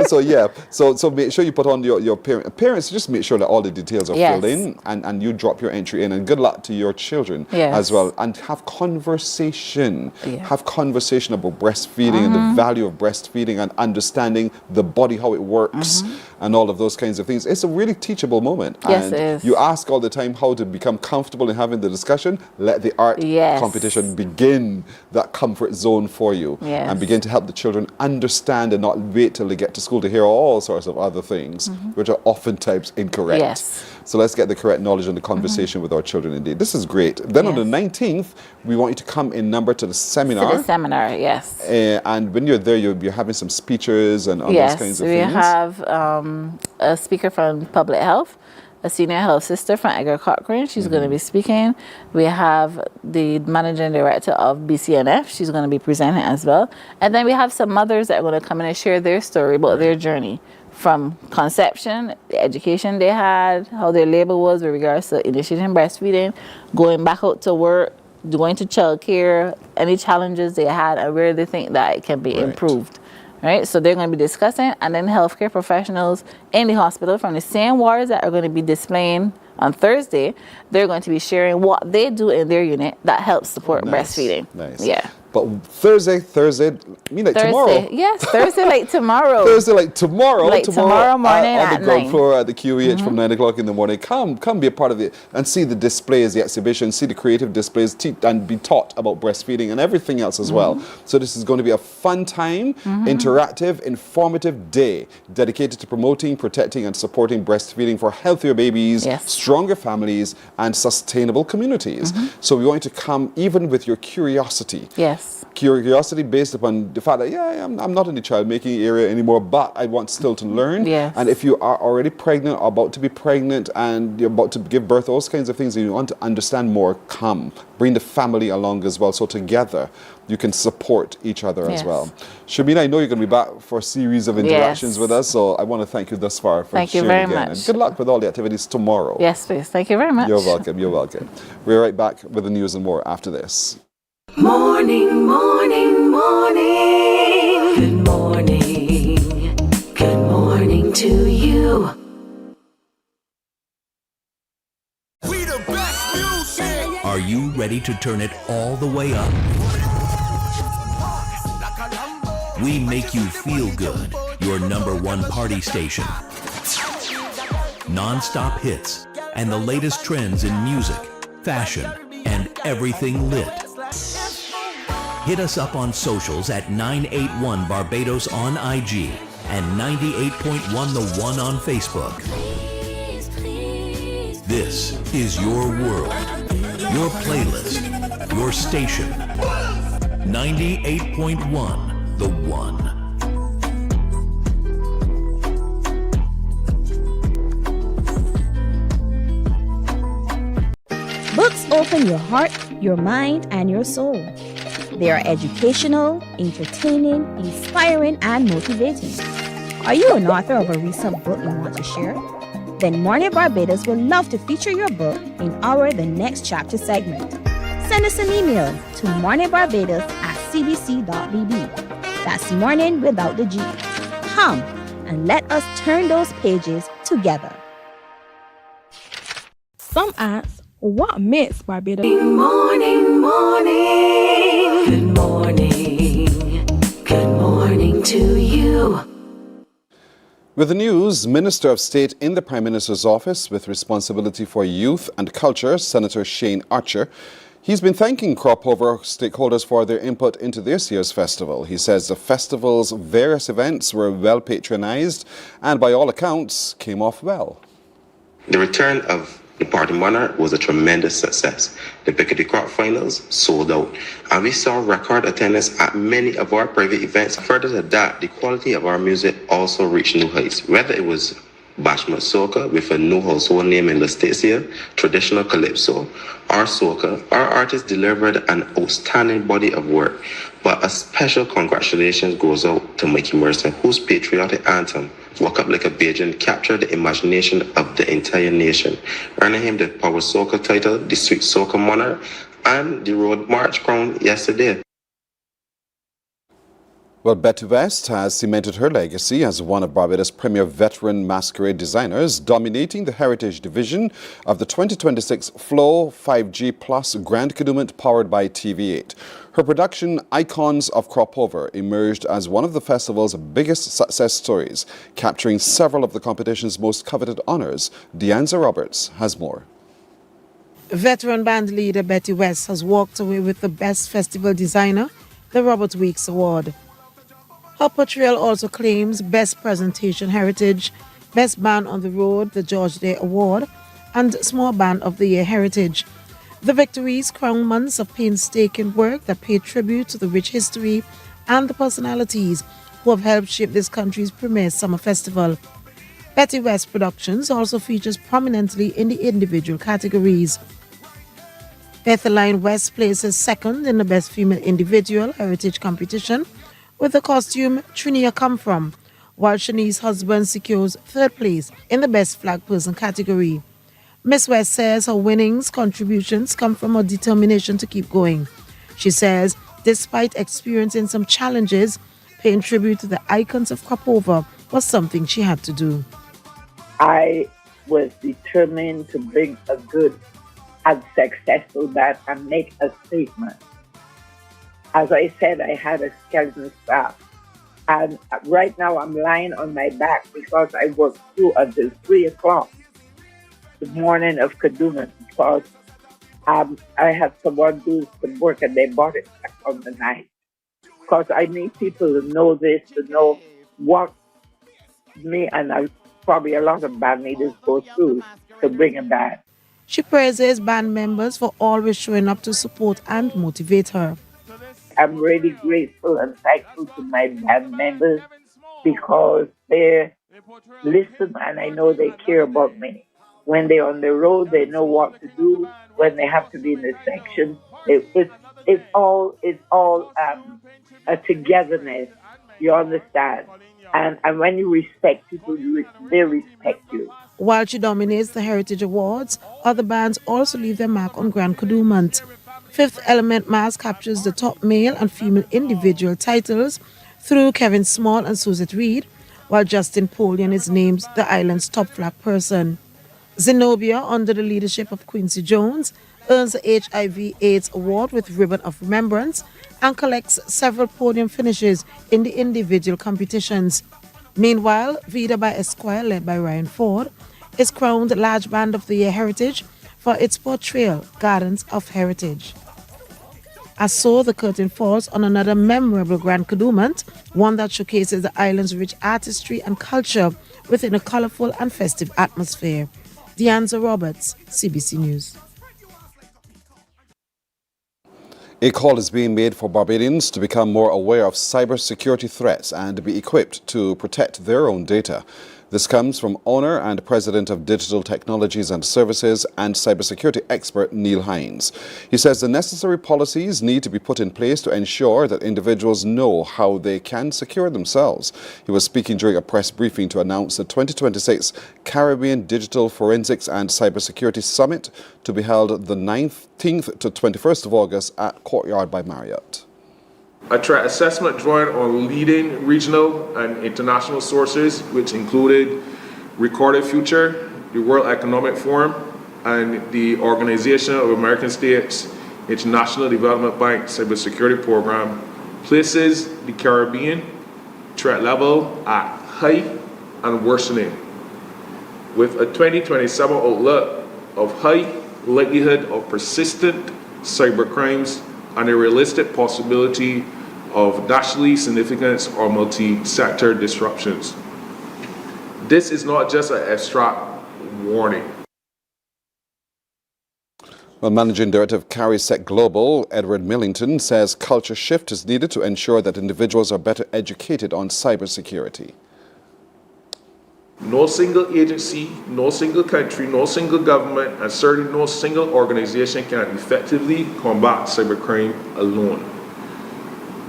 So yeah. So make sure you put on your parents. Just make sure that all the details are Yes. filled in, and you drop your entry in. And good luck to your children Yes. as well. And have conversation. Yeah. Have conversation about breastfeeding and the value of breastfeeding and understanding the body, how it works, and all of those kinds of things. It's a really teachable moment. Yes, and it is. you ask all the time how to become comfortable in having the discussion. Let the art Yes. competition begin that comfort zone for you. Yes. And begin to help the children understand and not wait till they get to school to hear all sorts of other things, which are oftentimes incorrect. Yes. So let's get the correct knowledge and the conversation with our children indeed. This is great. Then on the Yes. 19th, we want you to come in number to the seminar. To the seminar, yes. And when you're there, you'll be having some speeches and all Yes, those kinds of we things. have a speaker from public health, a senior health sister from Edgar Cochrane. She's going to be speaking. We have the managing director of BCNF. She's going to be presenting as well. And then we have some mothers that are going to come in and share their story about their journey from conception, the education they had, how their labor was with regards to initiating breastfeeding, going back out to work, going to childcare, any challenges they had, and where they think that it can be Right. improved. Right, so they're going to be discussing, and then healthcare professionals in the hospital from the same wards that are going to be displaying on Thursday, they're going to be sharing what they do in their unit that helps support Nice, breastfeeding. nice. Yeah. But Thursday, I mean like Thursday, tomorrow. yes, Thursday like tomorrow. Thursday, like tomorrow. Like tomorrow morning on at the ground 9. floor at the QEH from 9 o'clock in the morning. Come be a part of it and see the displays, the exhibition, see the creative displays, and be taught about breastfeeding and everything else as well. So this is going to be a fun time, interactive, informative day dedicated to promoting, protecting, and supporting breastfeeding for healthier babies, Yes. stronger families, and sustainable communities. So we want you to come even with your curiosity. Yes. Curiosity based upon the fact that, I'm not in the child making area anymore, but I want still to learn. Yes. And if you are already pregnant or about to be pregnant and you're about to give birth, those kinds of things, and you want to understand more, come. Bring the family along as well. So together you can support each other as Yes. well. Shabina, I know you're going to be back for a series of interactions Yes. with us, so I want to thank you thus far for Thank you sharing very again. much. And good luck with all the activities tomorrow. Yes, please. Thank you very much. You're welcome. You're welcome. We're right back with the news and more after this. Morning, morning, morning. Good morning. Good morning to you. Are you ready to turn it all the way up? We make you feel good. Your #1 party station. Non-stop hits and the latest trends in music, fashion, and everything lit. Hit us up on socials at 981 Barbados on IG and 98.1 The One on Facebook. This is your world, your playlist, your station. 98.1 The One. Books open your heart, your mind, and your soul. They are educational, entertaining, inspiring, and motivating. Are you an author of a recent book you want to share? Then Mornin Barbados would love to feature your book in our The Next Chapter segment. Send us an email to morninbarbados@cbc.bb. That's morning without the G. Come and let us turn those pages together. Some ask, what makes Barbados? Morning, morning. Good morning. Good morning to you. With the news, Minister of State in the Prime Minister's office with responsibility for youth and culture, Senator Shane Archer, He's been thanking Cropover stakeholders for their input into this year's festival. He says the festival's various events were well patronized and by all accounts came off well. The return of the Party Monarch was a tremendous success. The Piccadilly Crop Finals sold out, and we saw record attendance at many of our private events. Further to that, the quality of our music also reached new heights. Whether it was Bashment Soca with a new household name in the States here, traditional calypso, or soca, our artists delivered an outstanding body of work. But a special congratulations goes out to Mikey Mercer, whose patriotic anthem, Walk Up Like a Bajan, captured the imagination of the entire nation, earning him the Power Soca title, the Sweet Soca Monarch, and the Road March crown yesterday. Well, Betty West has cemented her legacy as one of Barbados' premier veteran masquerade designers, dominating the Heritage Division of the 2026 Flow 5G Plus Grand Cadoument powered by TV8. Her production, Icons of Cropover, emerged as one of the festival's biggest success stories, capturing several of the competition's most coveted honors. Deanza Roberts has more. Veteran band leader Betty West has walked away with the Best Festival Designer, the Robert Weeks Award. Her portrayal also claims Best Presentation Heritage, Best Band on the Road, the George Day Award, and Small Band of the Year Heritage. The victories crown months of painstaking work that pay tribute to the rich history and the personalities who have helped shape this country's premier summer festival. Betty West Productions also features prominently in the individual categories. Bethaline West places second in the Best Female Individual Heritage competition with the costume Trinia Come From, while Shanice's husband secures third place in the Best Flag Person category. Miss West says her winnings contributions come from her determination to keep going. She says, despite experiencing some challenges, paying tribute to the icons of Cropover was something she had to do. I was determined to bring a good and successful band and make a statement. As I said, I had a skeleton staff. And right now I'm lying on my back because I worked through until 3 o'clock the morning of Kaduna because I had someone do some work and they bought it back on the night. Because I need people to know this, to know what me and probably a lot of band leaders go through to bring a band. She praises band members for always showing up to support and motivate her. I'm really grateful and thankful to my band members because they listen and I know they care about me. When they're on the road, they know what to do. When they have to be in the section, it's all a togetherness. You understand? And when you respect people, they respect you. While she dominates the Heritage Awards, other bands also leave their mark on Grand Cadoument. Fifth Element Mass captures the top male and female individual titles through Kevin Small and Suzette Reed, while Justin Polian is named the island's top flag person. Zenobia, under the leadership of Quincy Jones, earns the HIV/AIDS Award with Ribbon of Remembrance and collects several podium finishes in the individual competitions. Meanwhile, Vida by Esquire, led by Ryan Ford, is crowned Large Band of the Year Heritage for its portrayal, Gardens of Heritage. As so, the curtain falls on another memorable Grand Cadoument, one that showcases the island's rich artistry and culture within a colorful and festive atmosphere. Deanza Roberts, CBC News. A call is being made for Barbadians to become more aware of cybersecurity threats and be equipped to protect their own data. This comes from owner and president of Digital Technologies and Services and cybersecurity expert Neil Hines. He says the necessary policies need to be put in place to ensure that individuals know how they can secure themselves. He was speaking during a press briefing to announce the 2026 Caribbean Digital Forensics and Cybersecurity Summit to be held the 19th to 21st of August at Courtyard by Marriott. A threat assessment drawing on leading regional and international sources, which included Recorded Future, the World Economic Forum, and the Organization of American States International Development Bank Cybersecurity Program, places the Caribbean threat level at high and worsening, with a 2027 outlook of high likelihood of persistent cybercrimes, and a realistic possibility of nationally significant or multi-sector disruptions. This is not just an abstract warning. Well, Managing Director of CARISEC Global, Edward Millington, says culture shift is needed to ensure that individuals are better educated on cybersecurity. No single agency, no single country, no single government, and certainly no single organization can effectively combat cybercrime alone.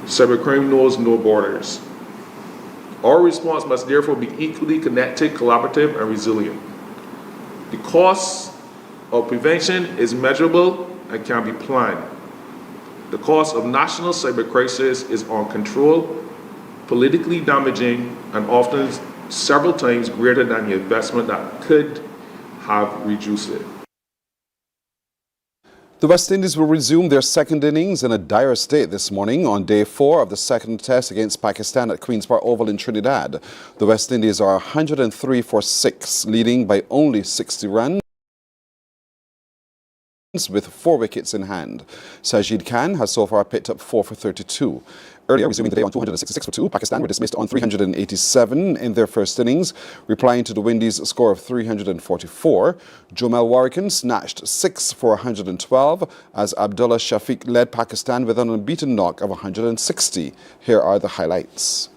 Cybercrime knows no borders. Our response must therefore be equally connected, collaborative, and resilient. The cost of prevention is measurable and can be planned. The cost of national cyber crisis is uncontrolled, politically damaging, and often several times greater than the investment that could have reduced it. The West Indies will resume their second innings in a dire state this morning on day 4 of the second test against Pakistan at Queen's Park Oval in Trinidad. The West Indies are 103 for 6, leading by only 60 runs, with 4 wickets in hand. Sajid Khan has so far picked up 4 for 32. Earlier, resuming the day on 266 for 2, Pakistan were dismissed on 387 in their first innings, replying to the Windies' score of 344. Jomel Warrican snatched 6 for 112 as Abdullah Shafiq led Pakistan with an unbeaten knock of 160. Here are the highlights.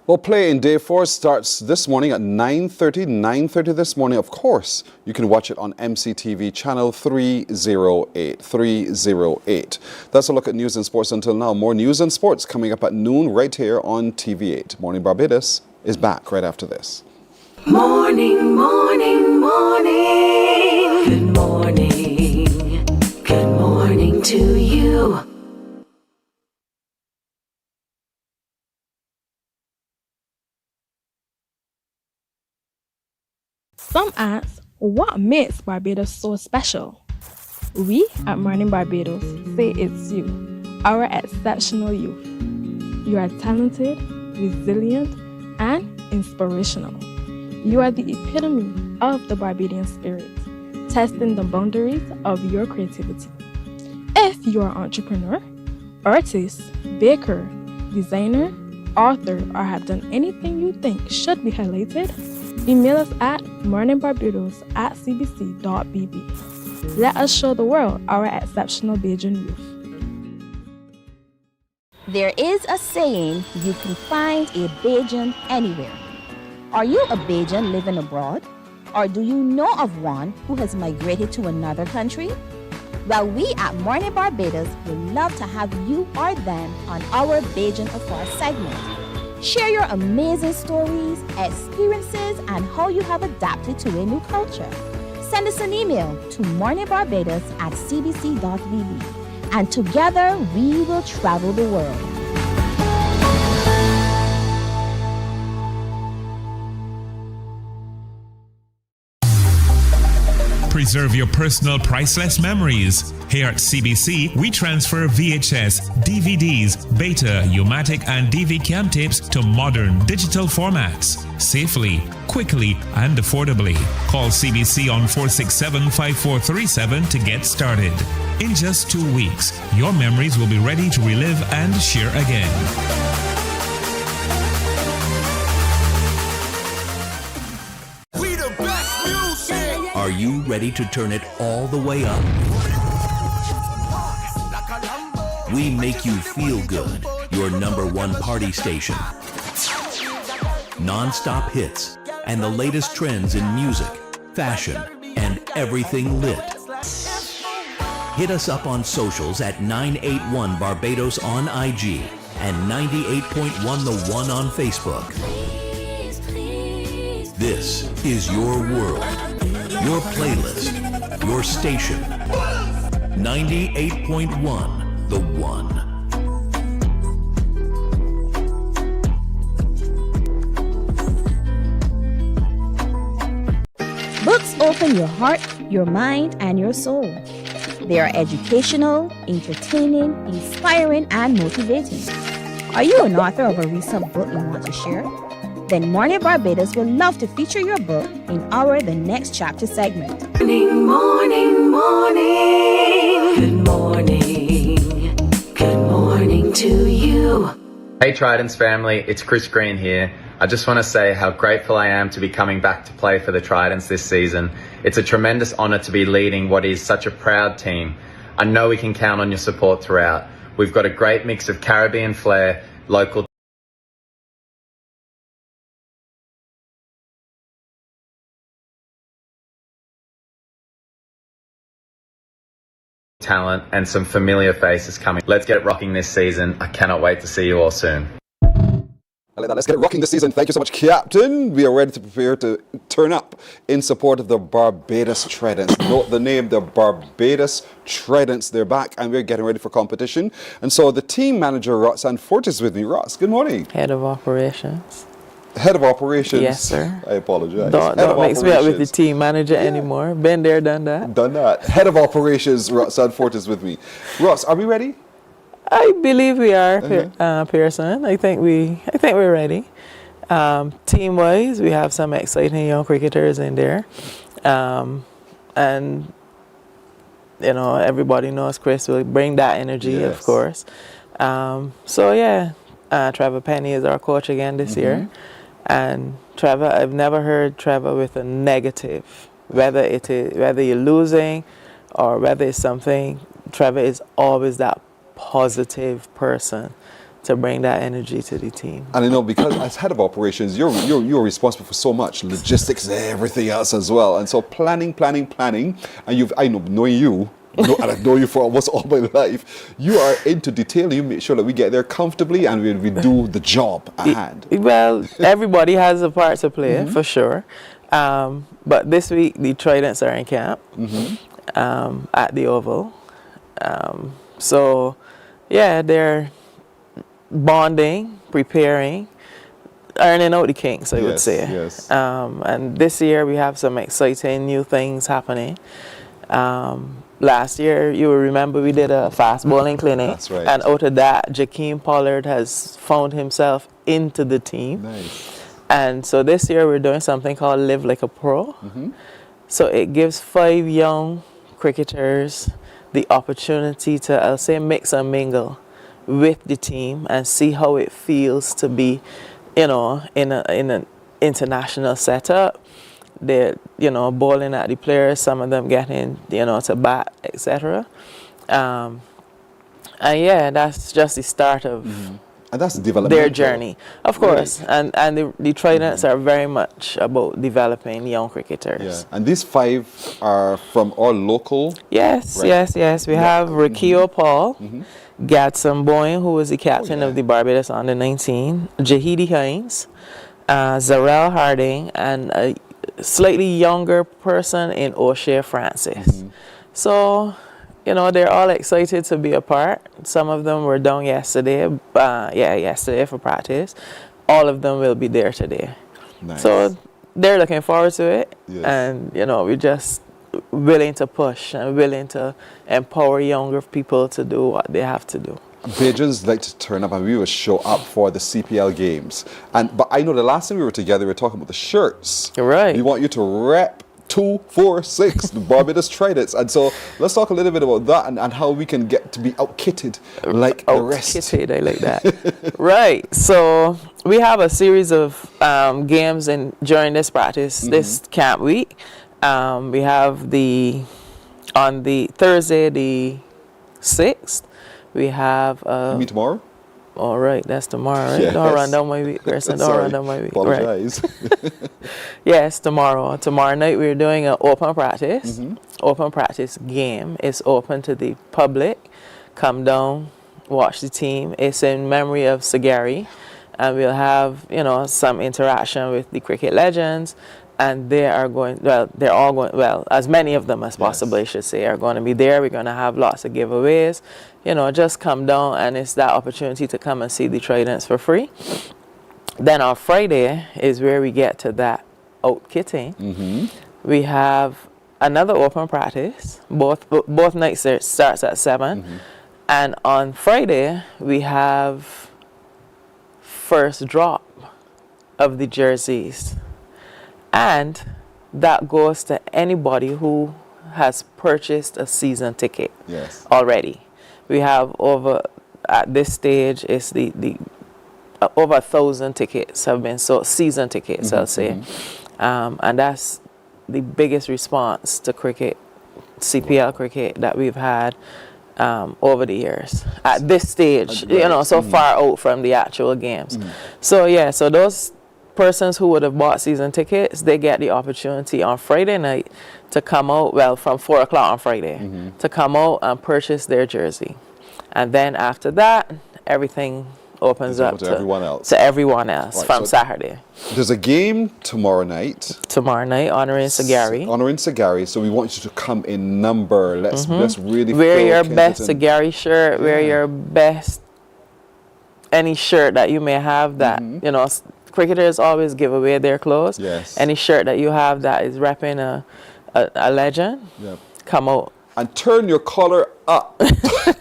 Well, play in day 4 starts this morning at 9:30 this morning. Of course, you can watch it on MCTV channel 308. That's a look at news and sports until now. More news and sports coming up at noon right here on TV8. Morning Barbados is back right after this. Morning, morning, morning. Good morning. Good morning to you. Some ask, what makes Barbados so special? We at Mornin Barbados say it's you, our exceptional youth. You are talented, resilient, and inspirational. You are the epitome of the Barbadian spirit, testing the boundaries of your creativity. If you are an entrepreneur, artist, baker, designer, author, or have done anything you think should be highlighted, email us at morninbarbados@cbc.bb. Let us show the world our exceptional Bajan youth. There is a saying, you can find a Bajan anywhere. Are you a Bajan living abroad? Or do you know of one who has migrated to another country? Well, we at Mornin Barbados would love to have you or them on our Bajan Afar segment. Share your amazing stories, experiences, and how you have adapted to a new culture. Send us an email to morninbarbados@cbc.vb, and together we will travel the world. Preserve your personal priceless memories. Here at CBC, we transfer VHS, DVDs, Beta, U-matic, and DV cam tapes to modern digital formats. Safely, quickly, and affordably. Call CBC on 467-5437 to get started. In just 2 weeks, your memories will be ready to relive and share again. Are you ready to turn it all the way up? We make you feel good. Your #1 party station. Non-stop hits and the latest trends in music, fashion, and everything lit. Hit us up on socials at 981 Barbados on IG and 98.1 The One on Facebook. This is your world, your playlist, your station. 98.1 The One. Books open your heart, your mind, and your soul. They are educational, entertaining, inspiring, and motivating. Are you an author of a recent book you want to share? Then Mornin Barbados would love to feature your book in our The Next Chapter segment. Morning, morning, morning. Good morning. Good morning to you. Hey Tridents family, it's Chris Green here. I just want to say how grateful I am to be coming back to play for the Tridents this season. It's a tremendous honour to be leading what is such a proud team. I know we can count on your support throughout. We've got a great mix of Caribbean flair, local talent and some familiar faces coming. Let's get rocking this season. I cannot wait to see you all soon. Let's get it rocking this season. Thank you so much, Captain. We are ready to prepare to turn up in support of the Barbados Tridents. Note the name, the Barbados Tridents. They're back and we're getting ready for competition. And so the team manager, Roxanne Fort, is with me. Ross, good morning. Head of operations. Head of operations? Yes, sir. I apologize. Don't mix me up with the team manager anymore. Been there, done that. Done that. Head of operations, Roxanne Fort, is with me. Ross, are we ready? I believe we are, Pearson. I think we're ready. Team-wise, we have some exciting young cricketers in there, and you know everybody knows Chris will bring that energy, of course. So yeah, Trevor Penny is our coach again this year, and Trevor, I've never heard Trevor with a negative, whether you're losing or whether it's something. Trevor is always that positive person to bring that energy to the team. And I know because as head of operations, you're responsible for so much logistics, everything else as well. And so planning. And I know knowing you, and I've known you for almost all my life. You are into detail. You make sure that we get there comfortably and we do the job at hand. Well, everybody has a part to play for sure. But this week the Tridents are in camp at the Oval. So, yeah, they're bonding, preparing, ironing out the kinks, I would say. Yes. And this year we have some exciting new things happening. Last year, you will remember we did a fast bowling clinic. That's right. And out of that, Jakeem Pollard has found himself into the team. Nice. And so this year we're doing something called Live Like a Pro. So it gives 5 young cricketers the opportunity to, I'll say, mix and mingle with the team and see how it feels to be, you know, in an international setup. They're, you know, bowling at the players, some of them getting, you know, to bat, etc. And yeah, that's just the start of And that's developmental. Their journey, of course. And the Tridents are very much about developing young cricketers. Yeah. And these 5 are from our local? Yes, Right. yes. We have Rikio Paul, Gadson Boyne, who was the captain of the Barbados under 19, Jahidi Hines, Zarel Harding, and a slightly younger person in O'Shea Francis. So, you know, they're all excited to be a part. Some of them were down yesterday, yesterday for practice. All of them will be there today. Nice. So they're looking forward to it. Yes. And, you know, we're just willing to push and willing to empower younger people to do what they have to do. Bajans like to turn up and we will show up for the CPL games. But I know the last time we were together, we were talking about the shirts. Right. We want you to rep 246, the Barbados Tridents. And so let's talk a little bit about that and how we can get to be out-kitted like the rest. Out-kitted, I like that. Right. So we have a series of games during this practice, this camp week. We have on the Thursday, the 6th, we have... You mean tomorrow? All right, that's tomorrow, right? Yes. Don't run down my week, person. Don't run down my week. Apologize. Right. Yes, tomorrow. Tomorrow night we're doing an open practice. Open practice game. It's open to the public. Come down, watch the team. It's in memory of Sagari. And we'll have, you know, some interaction with the cricket legends. And they are going, well, they're all going, well, as many of them as possible, I should say, are going to be there. We're going to have lots of giveaways. You know, just come down and it's that opportunity to come and see the Tridents for free. Then on Friday is where we get to that out-kitting. We have another open practice. Both nights it starts at 7. And on Friday, we have first drop of the jerseys. And that goes to anybody who has purchased a season ticket already. We have at this stage, it's the over 1,000 tickets have been sold, season tickets, I'll say. And that's the biggest response to cricket, CPL cricket, that we've had over the years. At this stage, you know, so far out from the actual games. So, yeah, so those persons who would have bought season tickets, they get the opportunity on Friday night to come out, well, from 4 o'clock on Friday, to come out and purchase their jersey. And then after that, everything opens up to everyone else. Right, from so Saturday. There's a game tomorrow night. Honoring Sagari. Honoring Sagari. So we want you to come in number. Let's really wear fill your Kensington. best Sagari shirt. Wear your best any shirt that you may have that you know. Cricketers always give away their clothes. Yes. Any shirt that you have that is repping a legend, come out. And turn your collar up.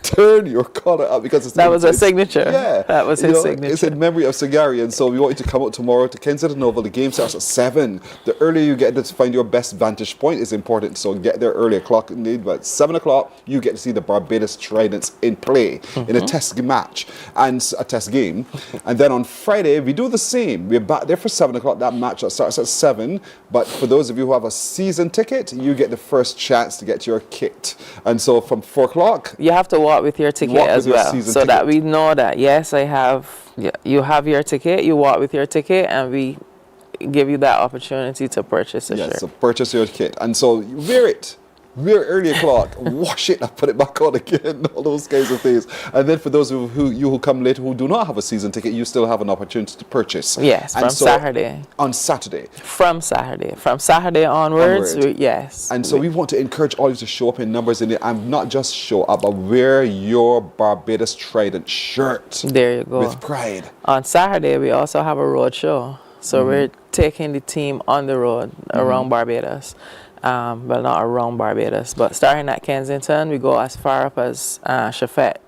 Turn your collar up because that was a signature. Yeah. That was his signature. It's in memory of Sagari. And so we want you to come out tomorrow to Kensington Oval. The game starts at 7. The earlier you get to find your best vantage point is important. So get there early o'clock. But 7 o'clock, you get to see the Barbados Tridents in play in a test match and a test game. And then on Friday, we do the same. We're back there for 7 o'clock. That match starts at 7. But for those of you who have a season ticket, you get the first chance to get your kit. And so from 4 o'clock, you have to walk with your ticket as well, so that we know that, yes, you have your ticket, you walk with your ticket, and we give you that opportunity to purchase a shirt. So purchase your kit. And so you wear it. Wear early o'clock, wash it and put it back on again, all those kinds of things. And then for those who come later who do not have a season ticket, you still have an opportunity to purchase. Yes, and from Saturday. On Saturday. From Saturday onwards, yes. And so we want to encourage all of you to show up in numbers in it, and not just show up, but wear your Barbados Trident shirt. There you go. With pride. On Saturday, we also have a road show. So we're taking the team on the road around Barbados. Well, not around Barbados, but starting at Kensington, we go as far up as Shafet,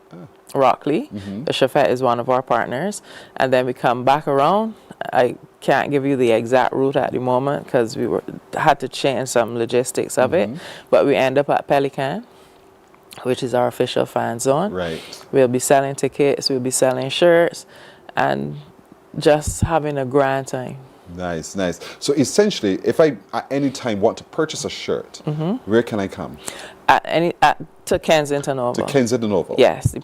Rockley. The Shafet is one of our partners. And then we come back around. I can't give you the exact route at the moment because we had to change some logistics of it. But we end up at Pelican, which is our official fan zone. Right. We'll be selling tickets, we'll be selling shirts, and just having a grand time. Nice, nice. So essentially, if I at any time want to purchase a shirt, where can I come? To Kensington Oval. To Kensington Oval. Yes,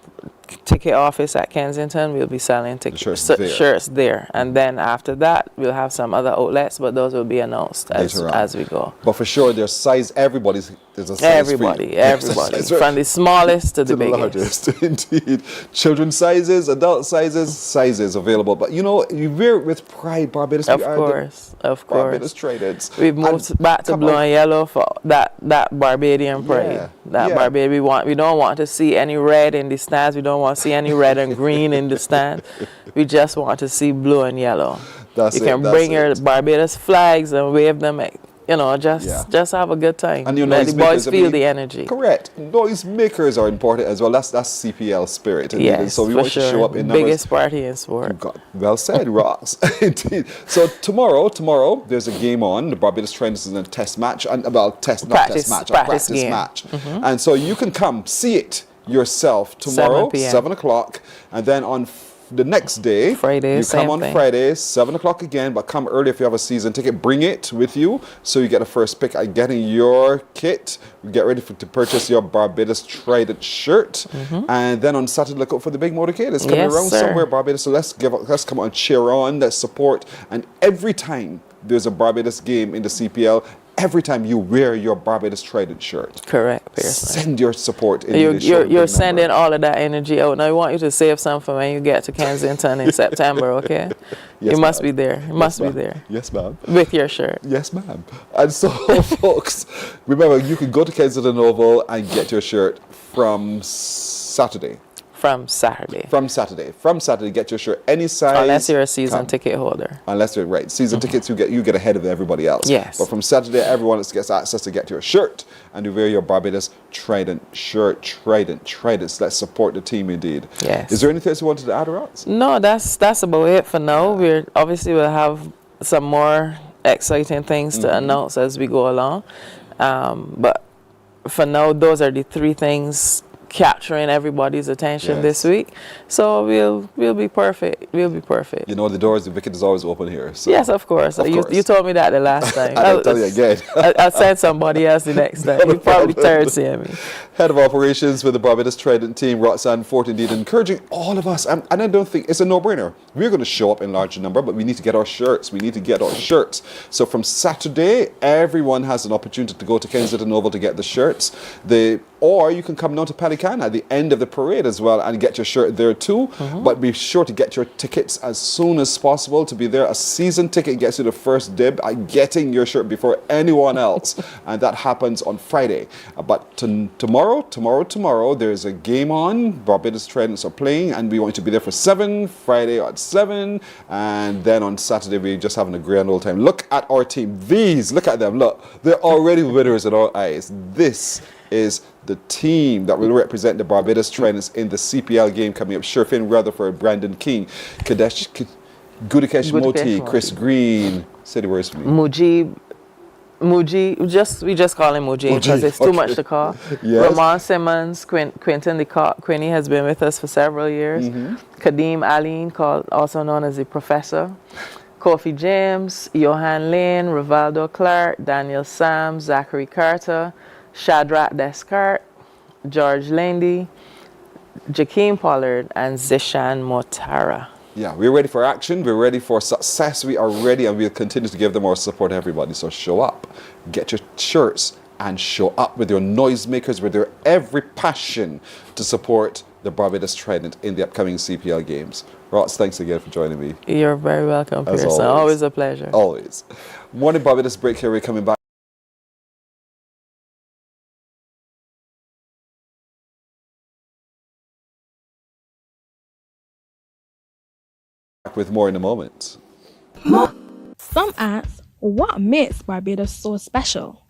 ticket office at Kensington. We'll be selling shirts there. And then after that, we'll have some other outlets, but those will be announced as we go. But for sure, there's size. There's a size everybody. From the smallest to the biggest. Largest, indeed. Children's sizes, adult sizes available. But you wear it with pride, Barbados. Of course. Barbados traded. We've moved back to blue and yellow for that Barbadian pride. We don't want to see any red in the stands. We don't want to see any red and green in the stand. We just want to see blue and yellow. You can bring your Barbados flags and wave them. Just have a good time. And let the boys feel the energy. Correct. Noise makers are important as well. That's CPL spirit. Indeed. Yes, so we want to show up in numbers. Biggest party in sport. Well said, Ross. Indeed. So tomorrow there's a game on. The Barbados Trends is in a test match, and practice match. Mm-hmm. And so you can come see it yourself tomorrow, 7 o'clock, and then on the next day, Friday, you come on Friday, 7 o'clock again, but come early if you have a season ticket. Bring it with you so you get a first pick at getting your kit. Get ready to purchase your Barbados Trident shirt. Mm-hmm. And then on Saturday, look out for the big motorcade. It's coming around somewhere, Barbados. So let's come on, cheer on, let's support. And every time there's a Barbados game in the CPL, every time you wear your Barbados Trident shirt. Correct, Pearson. Send your support. You're sending all of that energy out. Now, I want you to save some for when you get to Kensington in September, okay? Yes, you must be there. You must be there. Yes, ma'am. With your shirt. Yes, ma'am. And so, folks, remember, you can go to Kensington Oval and get your shirt from Saturday. From Saturday, get your shirt any size. Unless you're a season ticket holder. Unless you're season tickets, you get ahead of everybody else. Yes. But from Saturday, everyone gets access to get your shirt and you wear your Barbados Trident shirt. Trident. Let's support the team indeed. Yes. Is there anything else you wanted to add, Ross? No, that's about it for now. We'll have some more exciting things to announce as we go along. But for now, those are the three things capturing everybody's attention this week. So we'll be perfect. You know, the wicket is always open here. So. Yes, of course. You told me that the last time. I'll tell you again. I'll send somebody else the next time. You probably tired of seeing me. Head of Operations with the Barbados Trident team, Roxanne Fort, indeed, encouraging all of us. And I don't think it's a no-brainer. We're going to show up in larger number, but we need to get our shirts. So from Saturday, everyone has an opportunity to go to Kensington Oval to get the shirts. Or you can come down to Pelican at the end of the parade as well and get your shirt there too. But be sure to get your tickets as soon as possible to be there. A season ticket gets you the first dib at getting your shirt before anyone else. And that happens on Friday. But tomorrow, there's a game on. Barbados Tridents are playing and we want to be there for 7, Friday at 7. And then on Saturday, we're just having a grand old time. Look at our team. Look at them. Look, they're already winners in our eyes. This is the team that will represent the Barbados Tridents in the CPL game coming up. Sherfin Rutherford, Brandon King, Gudikesh Moti, Chris Green. Say the words for me. Muji, we just call him Muji because it's too much to call. Yes. Ramon Simmons, Quentin Quinny has been with us for several years. Kadeem Aline, also known as the Professor. Kofi James, Johan Lane, Rivaldo Clark, Daniel Sam, Zachary Carter, Shadrach Descartes, George Landy, Jakeem Pollard, and Zishan Motara. Yeah, we're ready for action. We're ready for success. We are ready, and we'll continue to give them our support, everybody. So show up, get your shirts, and show up with your noisemakers, with your every passion to support the Barbados Trident in the upcoming CPL games. Ross, thanks again for joining me. You're very welcome, Pearson. Always a pleasure. Always. Morning Barbados break here. We're coming back. With more in a moment. Some ask, what makes Barbados so special?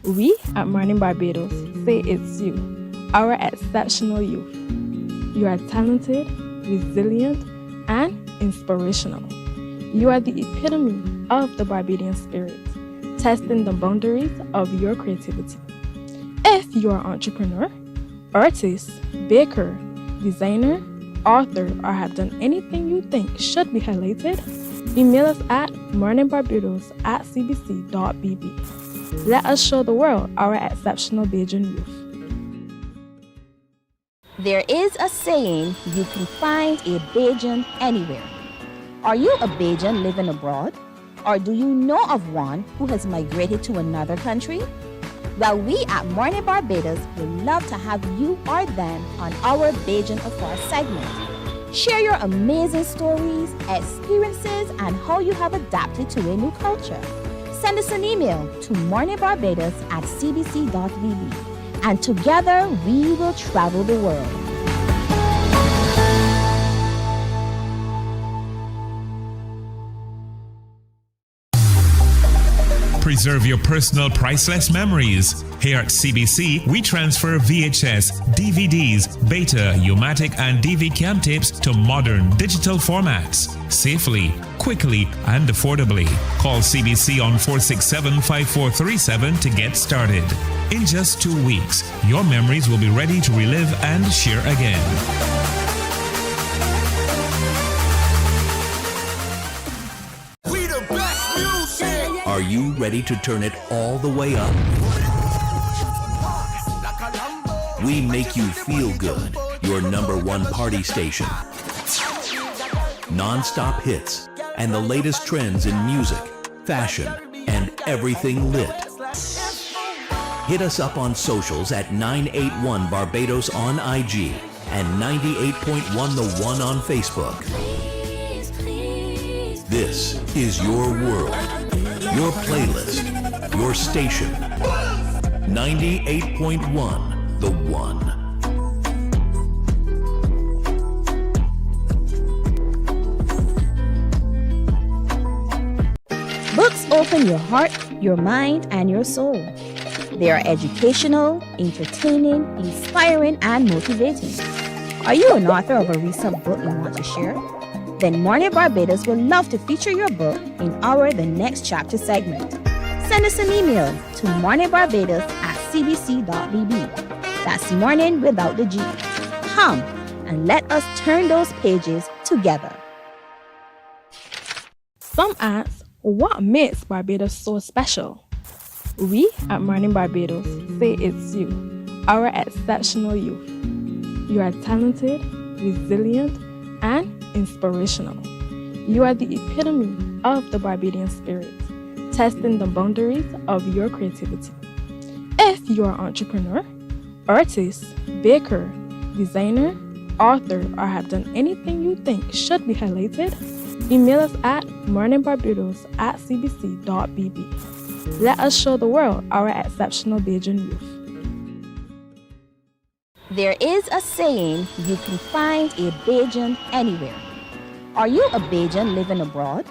We at Mornin Barbados say it's you, our exceptional youth. You are talented, resilient, and inspirational. You are the epitome of the Barbadian spirit, testing the boundaries of your creativity. If you are an entrepreneur, artist, baker, designer, author, or have done anything you think should be highlighted, email us at morninbarbados@cbc.bb. Let us show the world our exceptional Bajan youth. There is a saying, you can find a Bajan anywhere. Are you a Bajan living abroad? Or do you know of one who has migrated to another country? Well, we at Mornin Barbados would love to have you or them on our Bajan Affairs segment. Share your amazing stories, experiences, and how you have adapted to a new culture. Send us an email to morninbarbados@cbc.vb, and together we will travel the world. Preserve your personal priceless memories. Here at CBC, we transfer VHS, DVDs, Beta, U-matic, and DV cam tapes to modern digital formats. Safely, quickly, and affordably. Call CBC on 467-5437 to get started. In just 2 weeks, your memories will be ready to relive and share again. Are you ready to turn it all the way up? We make you feel good, your #1 party station. Non-stop hits and the latest trends in music, fashion, and everything lit. Hit us up on socials at 981 Barbados on IG and 98.1 The One on Facebook. This is your world. Your playlist, your station. 98.1 The One. Books open your heart, your mind, and your soul. They are educational, entertaining, inspiring, and motivating. Are you an author of a recent book you want to share? Then Mornin Barbados would love to feature your book in our The Next Chapter segment. Send us an email to morninbarbados@cbc.vb. That's morning without the G. Come and let us turn those pages together. Some ask, what makes Barbados so special? We at Mornin Barbados say it's you, our exceptional youth. You are talented, resilient, and inspirational. You are the epitome of the Barbadian spirit, testing the boundaries of your creativity. If you are an entrepreneur, artist, baker, designer, author, or have done anything you think should be highlighted, email us at morninbarbados@cbc.bb. Let us show the world our exceptional Bajan youth. There is a saying, you can find a Bajan anywhere. Are you a Bajan living abroad?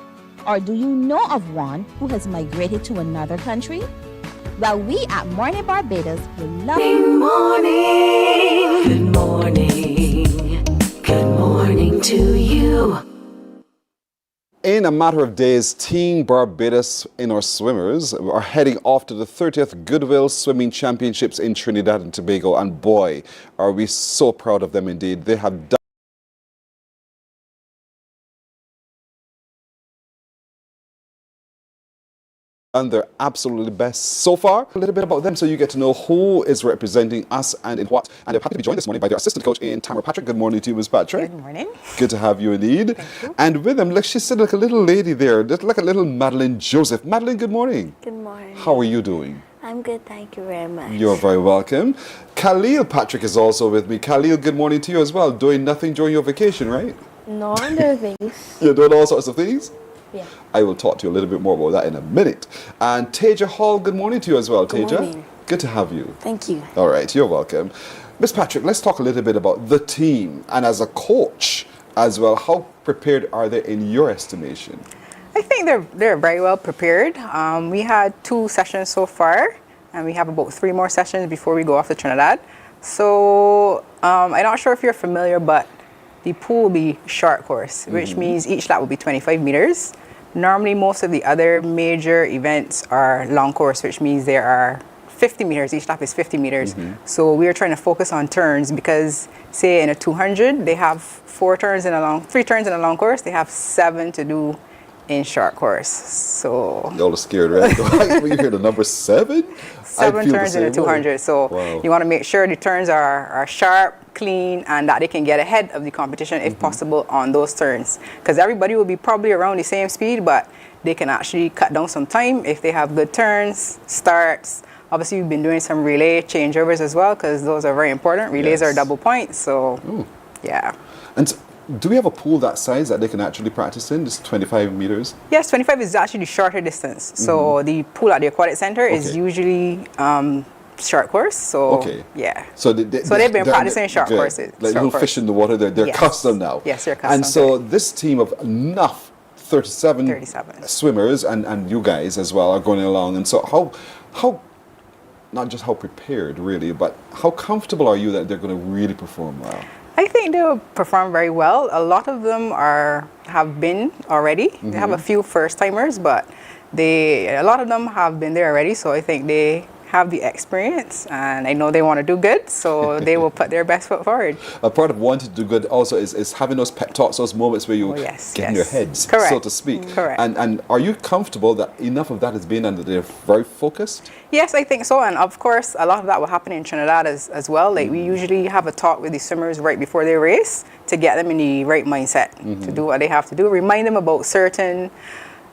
Or do you know of one who has migrated to another country? Well, we at Mornin Barbados will love... Good morning. Good morning. Good morning to you. In a matter of days, Team Barbados inner swimmers are heading off to the 30th Goodwill Swimming Championships in Trinidad and Tobago. And boy, are we so proud of them indeed. They have done their absolutely best so far. A little bit about them so you get to know who is representing us and in what. And they're happy to be joined this morning by their assistant coach in Tamara Patrick. Good morning to you, Ms. Patrick. Good morning. Good to have you indeed. Thank you. And with them, like she said, like a little lady there, like a little Madeline Joseph. Madeline, good morning. Good morning. How are you doing? I'm good, thank you very much. You're very welcome. Khalil Patrick is also with me. Khalil, good morning to you as well. Doing nothing during your vacation, right? No, I'm doing things. You're doing all sorts of things? Yeah. I will talk to you a little bit more about that in a minute. And Taja Hall, good morning to you as well, Good Taja. morning. Good to have you. Thank you. All right, you're welcome. Miss Patrick, let's talk a little bit about the team. And as a coach as well, how prepared are they in your estimation? I think they're very well prepared. We had 2 sessions so far, and we have about 3 more sessions before we go off to Trinidad. So I'm not sure if you're familiar, but the pool will be short course, which means each lap will be 25 meters. Normally, most of the other major events are long course, which means there are 50 meters. Each lap is 50 meters. So we are trying to focus on turns because, say, in a 200, they have 3 turns in a long course. They have 7 to do in short course. So Y'all are scared, right? When you hear the number 7? 7 turns in a 200. So Wow. you want to make sure the turns are sharp, clean, and that they can get ahead of the competition if possible on those turns. Because everybody will be probably around the same speed, but they can actually cut down some time if they have good turns, starts. Obviously, we've been doing some relay changeovers as well, because those are very important. Relays are double points, so yeah. And do we have a pool that size that they can actually practice in? This 25 meters? Yes, 25 is actually the shorter distance. So the pool at the Aquatic Center is usually short course. So yeah. So, they've been practicing short courses. Like little fish in the water, they're Yes. accustomed now. Yes, they're accustomed. And so this team of enough 37 swimmers and you guys as well are going along. And so how not just how prepared really, but how comfortable are you that they're going to really perform well? I think they'll perform very well. A lot of them have been already. They have a few first timers, but a lot of them have been there already. So I think they have the experience, and I know they want to do good, so they will put their best foot forward. A part of wanting to do good also is having those pep talks, those moments where you get in your heads, so to speak. Correct. And are you comfortable that enough of that has been and that they're very focused? Yes, I think so. And of course, a lot of that will happen in Trinidad as well. Like we usually have a talk with the swimmers right before they race to get them in the right mindset to do what they have to do. Remind them about certain,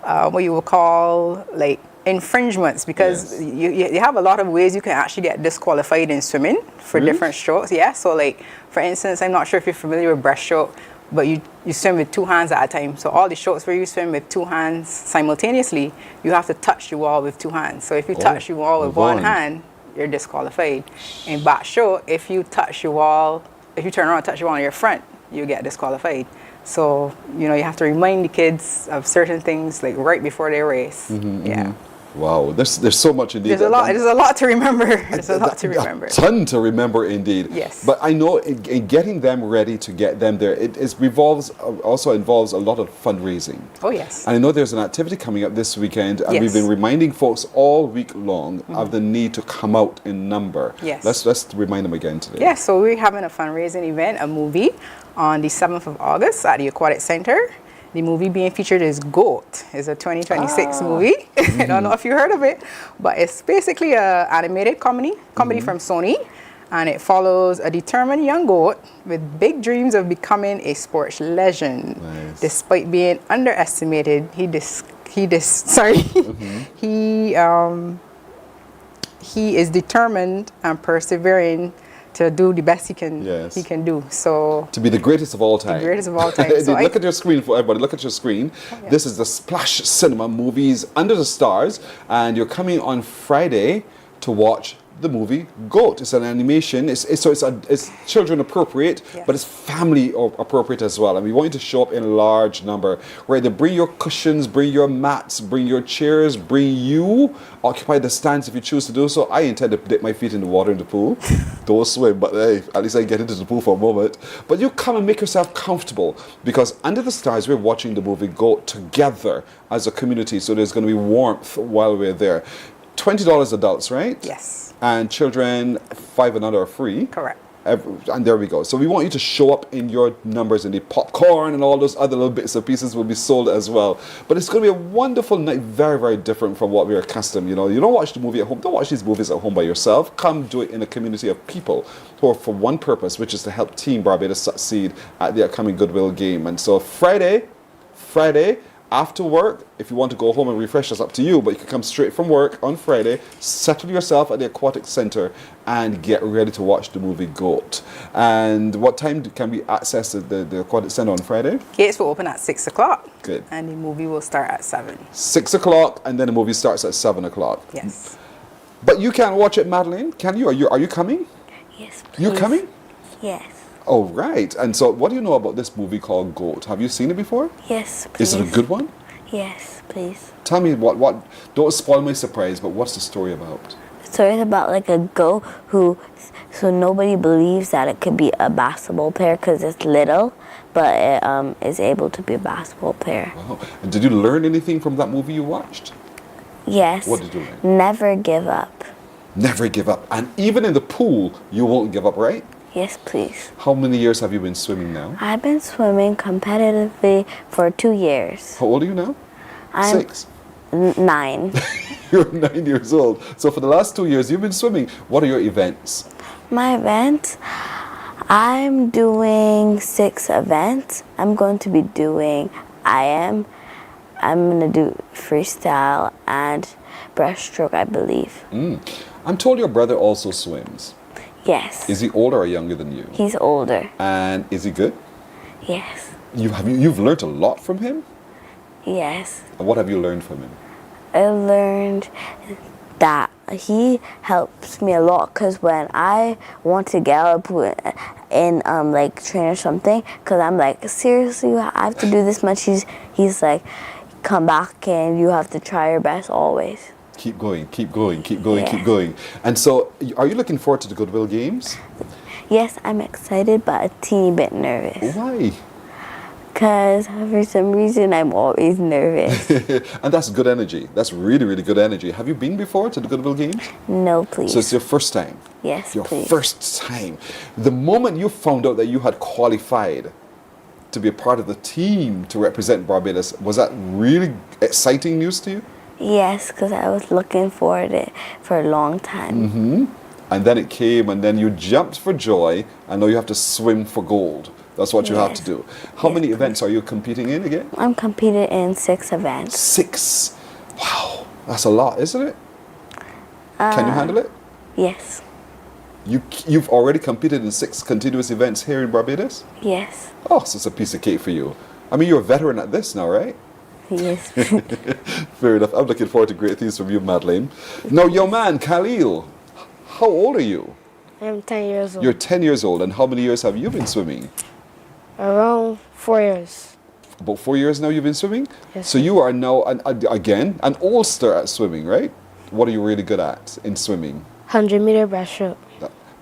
what you would call like infringements, because you have a lot of ways you can actually get disqualified in swimming for different strokes. Yeah, so like for instance, I'm not sure if you're familiar with breaststroke, but you swim with 2 hands at a time. So all the strokes where you swim with 2 hands simultaneously, you have to touch the wall with 2 hands. So if you touch the wall with one hand, you're disqualified. In backstroke, if you touch the wall, if you turn around and touch the wall on your front, you get disqualified. So, you know, you have to remind the kids of certain things like right before they race. Yeah. Wow, there's so much indeed. There's a lot to remember. There's a lot to remember. A ton to remember indeed. Yes. But I know in getting them ready to get them there, it also involves a lot of fundraising. Oh yes. And I know there's an activity coming up this weekend, and we've been reminding folks all week long of the need to come out in number. Yes. Let's remind them again today. Yes. So we're having a fundraising event, a movie, on the 7th of August at the Aquatic Center. The movie being featured is GOAT. It's a 2026 movie. I don't know if you heard of it, but it's basically an animated comedy from Sony, and it follows a determined young goat with big dreams of becoming a sports legend. Nice. Despite being underestimated, he is determined and persevering to do the best he can do. So to be the greatest of all time. The greatest of all time. So look at your screen for everybody. Look at your screen. This is the Splash Cinema Movies Under the Stars, and you're coming on Friday to watch the movie GOAT. It's an animation. It's children appropriate, but it's family appropriate as well. And we want you to show up in large number. Right, to bring your cushions, bring your mats, bring your chairs, bring you. Occupy the stands if you choose to do so. I intend to dip my feet in the water in the pool. Don't swim, but hey, at least I get into the pool for a moment. But you come and make yourself comfortable, because Under the Stars, we're watching the movie GOAT together as a community. So there's going to be warmth while we're there. $20 adults, right? Yes. And children 5 and under are free. Correct. And there we go. So we want you to show up in your numbers, and the popcorn and all those other little bits and pieces will be sold as well. But it's going to be a wonderful night, very, very different from what we're accustomed. You know, you don't watch the movie at home. Don't watch these movies at home by yourself. Come do it in a community of people who are for one purpose, which is to help Team Barbados succeed at the upcoming Goodwill game. And so Friday, after work, if you want to go home and refresh, that's up to you, but you can come straight from work on Friday, settle yourself at the Aquatic Center, and get ready to watch the movie GOAT. And what time can we access the Aquatic Center on Friday? Gates will open at 6 o'clock. Good. And the movie will start at 7. 6 o'clock, and then the movie starts at 7 o'clock. Yes. But you can't watch it, Madeline, can you? Are you coming? Yes, please. You coming? Yes. Oh, right. And so what do you know about this movie called GOAT? Have you seen it before? Yes, please. Is it a good one? Yes, please. Tell me what don't spoil my surprise, but what's the story about? The story is about like a goat so nobody believes that it could be a basketball player because it's little, but it is able to be a basketball player. Wow. And did you learn anything from that movie you watched? Yes. What did you learn? Never give up. Never give up. And even in the pool, you won't give up, right? Yes, please. How many years have you been swimming now? I've been swimming competitively for 2 years. How old are you now? I'm 6? 9. You're 9 years old. So for the last 2 years, you've been swimming. What are your events? My events, I'm doing 6 events. I'm going to be doing I'm going to do freestyle and breaststroke, I believe. I'm told your brother also swims. Yes. Is he older or younger than you? He's older. And is he good? Yes. You've learned a lot from him? Yes. And what have you learned from him? I learned that he helps me a lot because when I want to get out in like train or something, because I'm like, seriously, I have to do this much. He's like, come back and you have to try your best always. Keep going, keep going, keep going, keep going. And so, are you looking forward to the Goodwill Games? Yes, I'm excited, but a teeny bit nervous. Why? Because for some reason, I'm always nervous. And that's good energy. That's really, really good energy. Have you been before to the Goodwill Games? No, please. So it's your first time? Yes, your please. first time. The moment you found out that you had qualified to be a part of the team to represent Barbados, was that really exciting news to you? Yes, because I was looking forward to it for a long time. And then it came, and then you jumped for joy, and now you have to swim for gold. That's what you have to do. How many events are you competing in again? I'm competing in 6 events. 6? Wow, that's a lot, isn't it? Can you handle it? Yes. You've already competed in 6 continuous events here in Barbados? Yes. Oh, so it's a piece of cake for you. I mean, you're a veteran at this now, right? Yes. Fair enough. I'm looking forward to great things from you, Madeleine. Now, your man, Khalil, how old are you? I'm 10 years old. You're 10 years old, and how many years have you been swimming? Around 4 years. About 4 years now you've been swimming? Yes. So you are now, again, an all-star at swimming, right? What are you really good at in swimming? 100-meter breaststroke.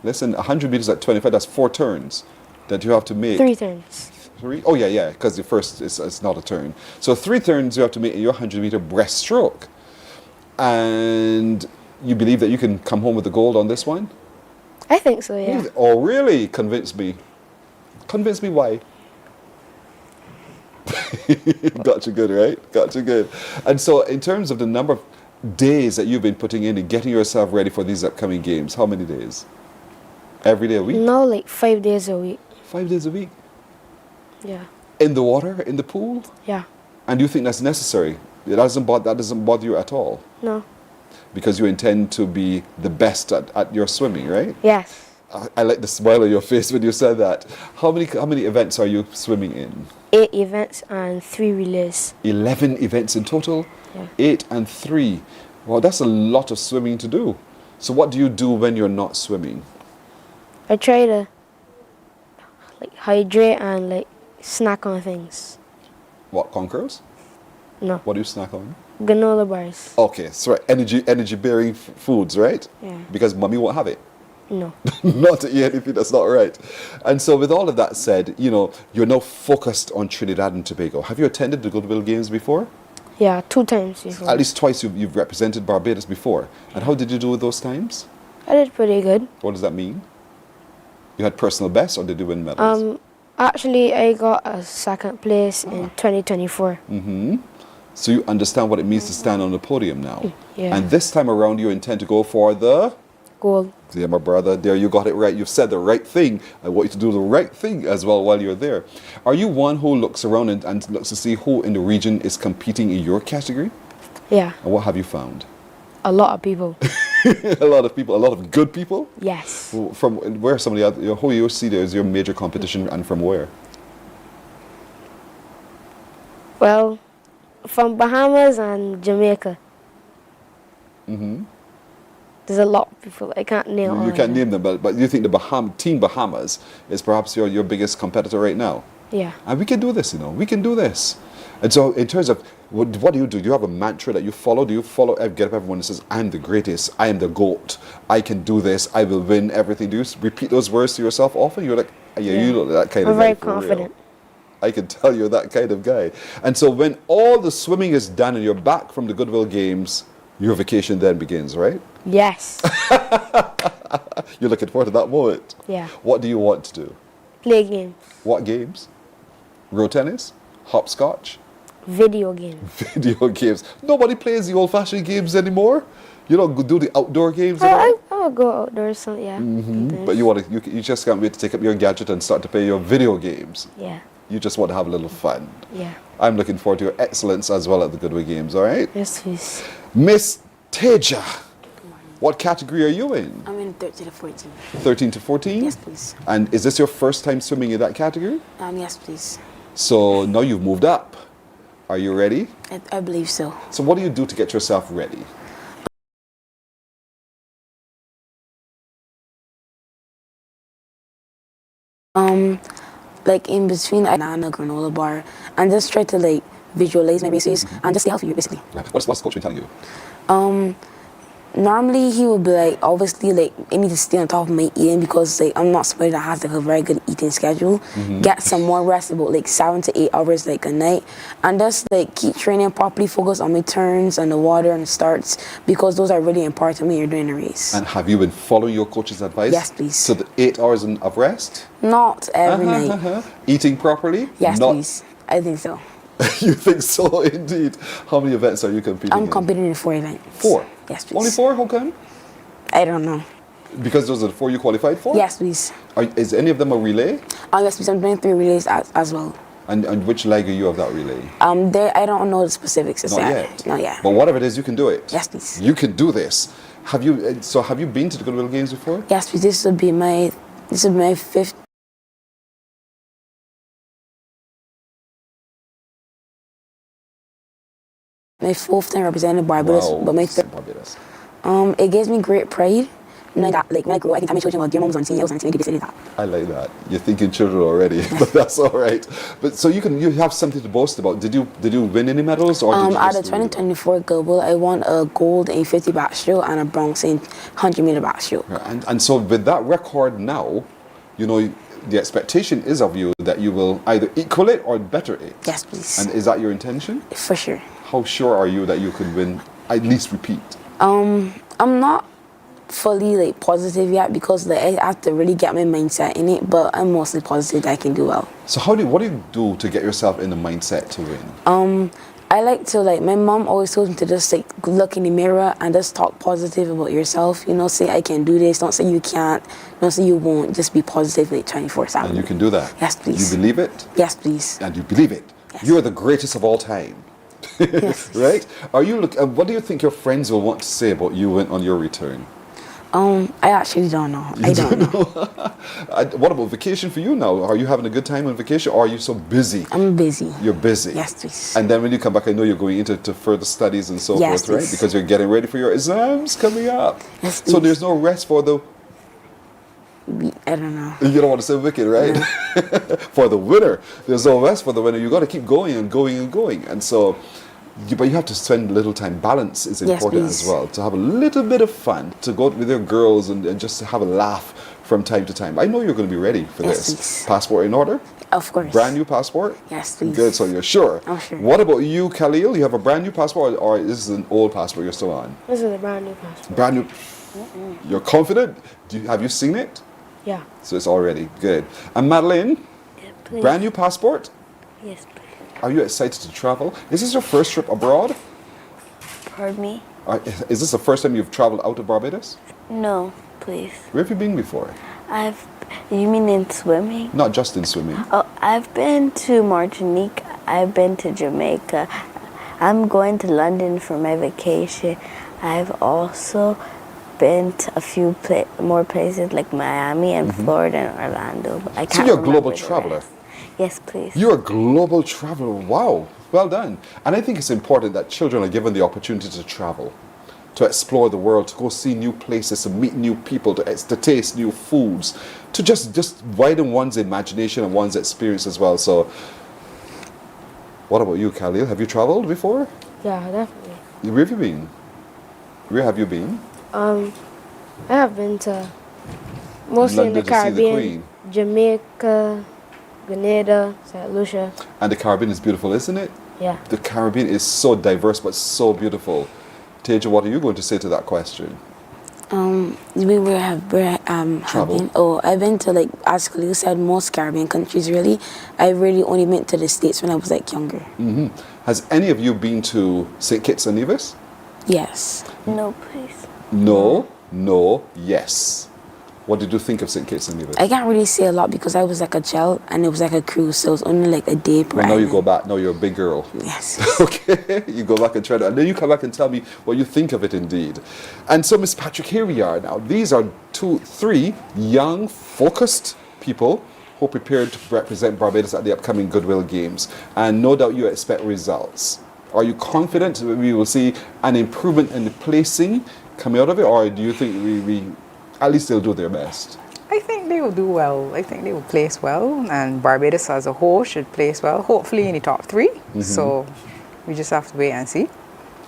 Listen, 100 meters at 25, that's 4 turns that you have to make. 3 turns. 3? Oh, yeah, because the first it's not a turn. So 3 turns you have to make in your 100-meter breaststroke. And you believe that you can come home with the gold on this one? I think so, yeah. Oh, really? Convince me. Convince me why. Got you good, right? Got you good. And so in terms of the number of days that you've been putting in and getting yourself ready for these upcoming games, how many days? Every day a week? No, like 5 days a week. 5 days a week? Yeah. In the water? In the pool? Yeah. And you think that's necessary? That doesn't bother you at all? No. Because you intend to be the best at your swimming, right? Yes. I like the smile on your face when you said that. How many events are you swimming in? 8 events and 3 relays. 11 events in total? Yeah. 8 and 3. Well, that's a lot of swimming to do. So what do you do when you're not swimming? I try to hydrate and snack on things. What, Conquerors? No. What do you snack on? Granola bars. Okay, so energy bearing foods, right? Yeah. Because mommy won't have it. No. Not to eat anything that's not right. And so with all of that said, you're now focused on Trinidad and Tobago. Have you attended the Goodwill Games before? Yeah, 2 times before. At least twice you've represented Barbados before. And how did you do with those times? I did pretty good. What does that mean? You had personal best, or did you win medals? Actually, I got a 2nd place in 2024. So you understand what it means to stand on the podium now. Yeah. And this time around you intend to go for the gold. Yeah, my brother, there you got it right. You've said the right thing. I want you to do the right thing as well while you're there. Are you one who looks around and looks to see who in the region is competing in your category? Yeah. And what have you found? A lot of people. A lot of people, a lot of good people? Yes. From where some of the other, who you see there is your major competition, and from where? Well, from Bahamas and Jamaica. There's a lot of people. I can't name all You of can't them. name them, but you think the Team Bahamas is perhaps your biggest competitor right now? Yeah. And we can do this, we can do this. And so in terms of, what do you do? Do you have a mantra that you follow? Do you follow, get up everyone that says, I'm the greatest, I am the GOAT, I can do this, I will win everything? Do you repeat those words to yourself often? You're like, yeah. You look like that kind I'm of guy. very for real. confident. I can tell you're that kind of guy. And so when all the swimming is done and you're back from the Goodwill Games, your vacation then begins, right? Yes. You're looking forward to that moment. Yeah. What do you want to do? Play games. What games? Road tennis? Hopscotch? Video games. Video games. Nobody plays the old-fashioned games anymore. You don't do the outdoor games at all? I will go outdoors, so yeah. sometimes. But you just can't wait to take up your gadget and start to play your video games. Yeah. You just want to have a little fun. Yeah. I'm looking forward to your excellence as well at the Goodway Games, all right? Yes, please. Miss Teja, what category are you in? I'm in 13 to 14. 13 to 14? Yes, please. And is this your first time swimming in that category? Yes, please. So now you've moved up. Are you ready? I believe so. So what do you do to get yourself ready? Like in between banana granola bar, and just try to like visualize my bases and just stay healthy, basically. What's the coach been telling you? Normally he would be like, obviously, like, I need to stay on top of my eating because like I'm not somebody that has like a very good eating schedule. Get some more rest, about like 7 to 8 hours like a night, and just like keep training properly, focus on my turns and the water and the starts, because those are really important when you're doing a race. And have you been following your coach's advice? Yes, please. So the 8 hours of rest? Not every night. Eating properly? Yes, please. I think so. You think so, indeed. How many events are you competing in? I'm competing in 4 events. 4? Yes, please. Only 4? How come? I don't know. Because those are the 4 you qualified for? Yes, please. Is any of them a relay? Yes, please. I'm doing 3 relays as well. And which leg are you of that relay? I don't know the specifics. Not yet. Not yet. But whatever it is, you can do it. Yes, please. You can do this. Have you been to the Goodwill Games before? Yes, please. This will be my 5th. My 4th time representing Barbados, but my 3rd. Barbados. It gives me great pride. When I grow, I can tell my children, well, dear moms on CEOs and they did that. I like that. You're thinking children already, but that's all right. But so you have something to boast about. Did you win any medals or? Did you at the 2024 Global, I won a gold in 50 backstroke and a bronze in 100-meter backstroke. And so with that record now, you know, the expectation is of you that you will either equal it or better it. Yes, please. And is that your intention? For sure. How sure are you that you could win, at least repeat? I'm not fully like positive yet because like, I have to really get my mindset in it, but I'm mostly positive that I can do well. So what do you do to get yourself in the mindset to win? I like to my mom always told me to just like look in the mirror and just talk positive about yourself. You know, say I can do this. Don't say you can't. Don't say you won't. Just be positive like 24/7. And you can do that. Yes, please. You believe it? Yes, please. And you believe it. Yes. You are the greatest of all time. Yes. Right? What do you think your friends will want to say about you on your return? I actually don't know. I don't know. What about vacation for you now? Are you having a good time on vacation, or are you so busy? I'm busy. You're busy? Yes, please. And then when you come back, I know you're going into further studies and so forth, right? Because you're getting ready for your exams coming up. Yes, please. So there's no rest for the... I don't know. You don't want to say wicked, right? No. For the winner. There's no rest for the winner. You got to keep going and going and going. And so... But you have to spend a little time. Balance is important as well. To have a little bit of fun, to go out with your girls and just to have a laugh from time to time. I know you're going to be ready for this. Please. Passport in order? Of course. Brand new passport? Yes, please. Good, so you're sure? I'm sure. What about you, Khalil? You have a brand new passport, or is this an old passport you're still on? This is a brand new passport. Brand new. You're confident? Have you seen it? Yeah. So it's already good. And Madeline? Yeah, please. Brand new passport? Yes, please. Are you excited to travel? Is this your first trip abroad? Pardon me? Is this the first time you've traveled out of Barbados? No, please. Where have you been before? You mean in swimming? Not just in swimming. Oh, I've been to Martinique. I've been to Jamaica. I'm going to London for my vacation. I've also been to a few more places like Miami and Florida and Orlando. So you're a global traveler? Yes, please. You're a global traveler. Wow. Well done. And I think it's important that children are given the opportunity to travel, to explore the world, to go see new places, to meet new people, to taste new foods, to just widen one's imagination and one's experience as well. So, what about you, Khalil? Have you traveled before? Yeah, definitely. Where have you been? Where have you been? I have been to mostly London in the Caribbean, to see the Queen. Jamaica, Grenada, St. Lucia. And the Caribbean is beautiful, isn't it? Yeah. The Caribbean is so diverse but so beautiful. Teja, what are you going to say to that question? I've been to, like, as Khalil said, most Caribbean countries, really. I really only went to the States when I was, like, younger. Mm-hmm. Has any of you been to St. Kitts and Nevis? Yes. No, please. No, yes. What did you think of St. Kitts and Nevis? I can't really say a lot because I was, like, a child and it was, like, a cruise, so it was only, like, a day per Well, now you island. go back. Now you're a big girl. Yes. Okay. You go back and try to, and then you come back and tell me what you think of it indeed. And so, Miss Patrick, here we are now. These are 3 young, focused people who are prepared to represent Barbados at the upcoming Goodwill Games. And no doubt you expect results. Are you confident that we will see an improvement in the placing coming out of it, or do you think we at least they'll do their best? I think they will do well. I think they will place well, and Barbados as a whole should place well, hopefully in the top 3. Mm-hmm. So we just have to wait and see.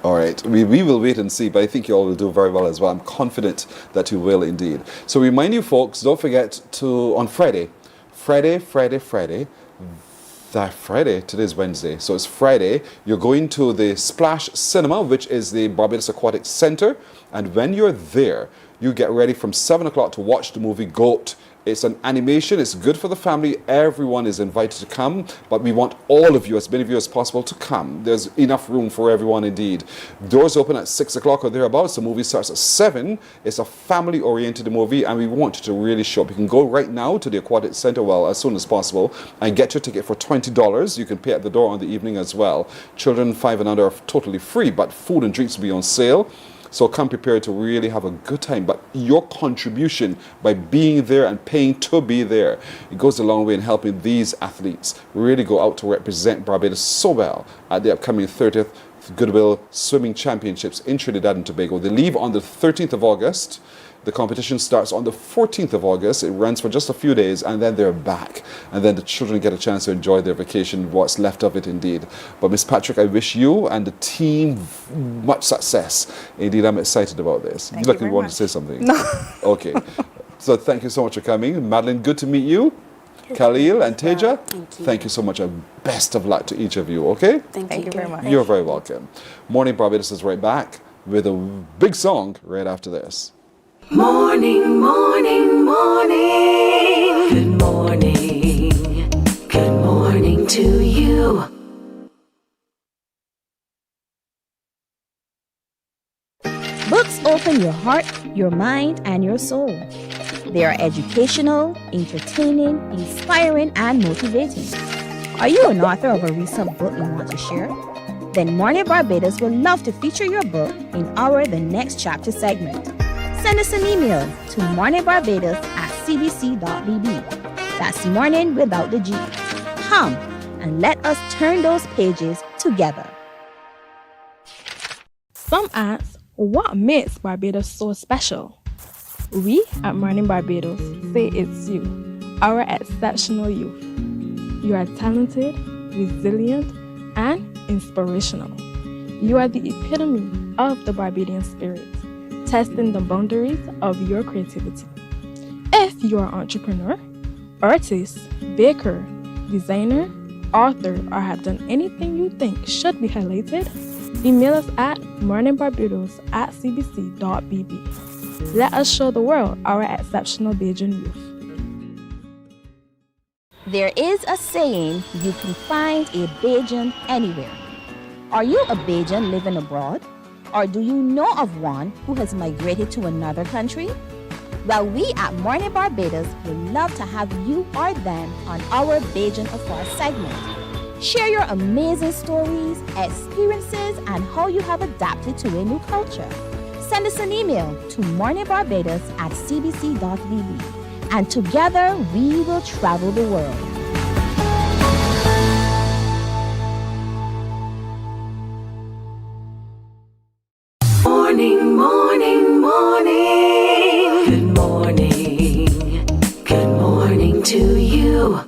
All right, we will wait and see, but I think you all will do very well as well. I'm confident that you will indeed. So remind you folks, don't forget to, on Friday, today's Wednesday, so it's Friday, you're going to the Splash Cinema, which is the Barbados Aquatic Center, and when you're there, you get ready from 7 o'clock to watch the movie GOAT. It's an animation, it's good for the family, everyone is invited to come, but we want all of you, as many of you as possible, to come. There's enough room for everyone indeed. Doors open at 6 o'clock or thereabouts, the movie starts at 7. It's a family-oriented movie, and we want you to really show up. You can go right now to the Aquatic Center, well, as soon as possible, and get your ticket for $20. You can pay at the door on the evening as well. Children 5 and under are totally free, but food and drinks will be on sale. So come prepared to really have a good time. But your contribution by being there and paying to be there, it goes a long way in helping these athletes really go out to represent Barbados so well at the upcoming 30th Goodwill Swimming Championships in Trinidad and Tobago. They leave on the 13th of August. The competition starts on the 14th of August. It runs for just a few days, and then they're back. And then the children get a chance to enjoy their vacation, what's left of it indeed. But Miss Patrick, I wish you and the team much success. Indeed, I'm excited about this. Thank you you very want much. to say something? No. Okay. So thank you so much for coming. Madeline, good to meet you. Khalil and Teja, thank you so much, and best of luck to each of you, okay? Thank you very much. You're very welcome. Morning Barbados is right back with a big song right after this. Morning, morning, morning. Good morning. Good morning to you. Books open your heart, your mind, and your soul. They are educational, entertaining, inspiring, and motivating. Are you an author of a recent book you want to share? Then Mornin Barbados would love to feature your book in our The Next Chapter segment. Send us an email to morninbarbados@cbc.bb. That's morning without the G. Come and let us turn those pages together. Some ask, what makes Barbados so special? We at Mornin Barbados say it's you, our exceptional youth. You are talented, resilient, and inspirational. You are the epitome of the Barbadian spirit, testing the boundaries of your creativity. If you are an entrepreneur, artist, baker, designer, author, or have done anything you think should be highlighted, email us at morninbarbados@cbc.bb. Let us show the world our exceptional Bajan youth. There is a saying, you can find a Bajan anywhere. Are you a Bajan living abroad? Or do you know of one who has migrated to another country? Well, we at Mornin Barbados would love to have you or them on our Bajan Afar segment. Share your amazing stories, experiences, and how you have adapted to a new culture. Send us an email to morninbarbados@cbc.bb, and together we will travel the world. Morning, morning, morning. Good morning. Good morning to you.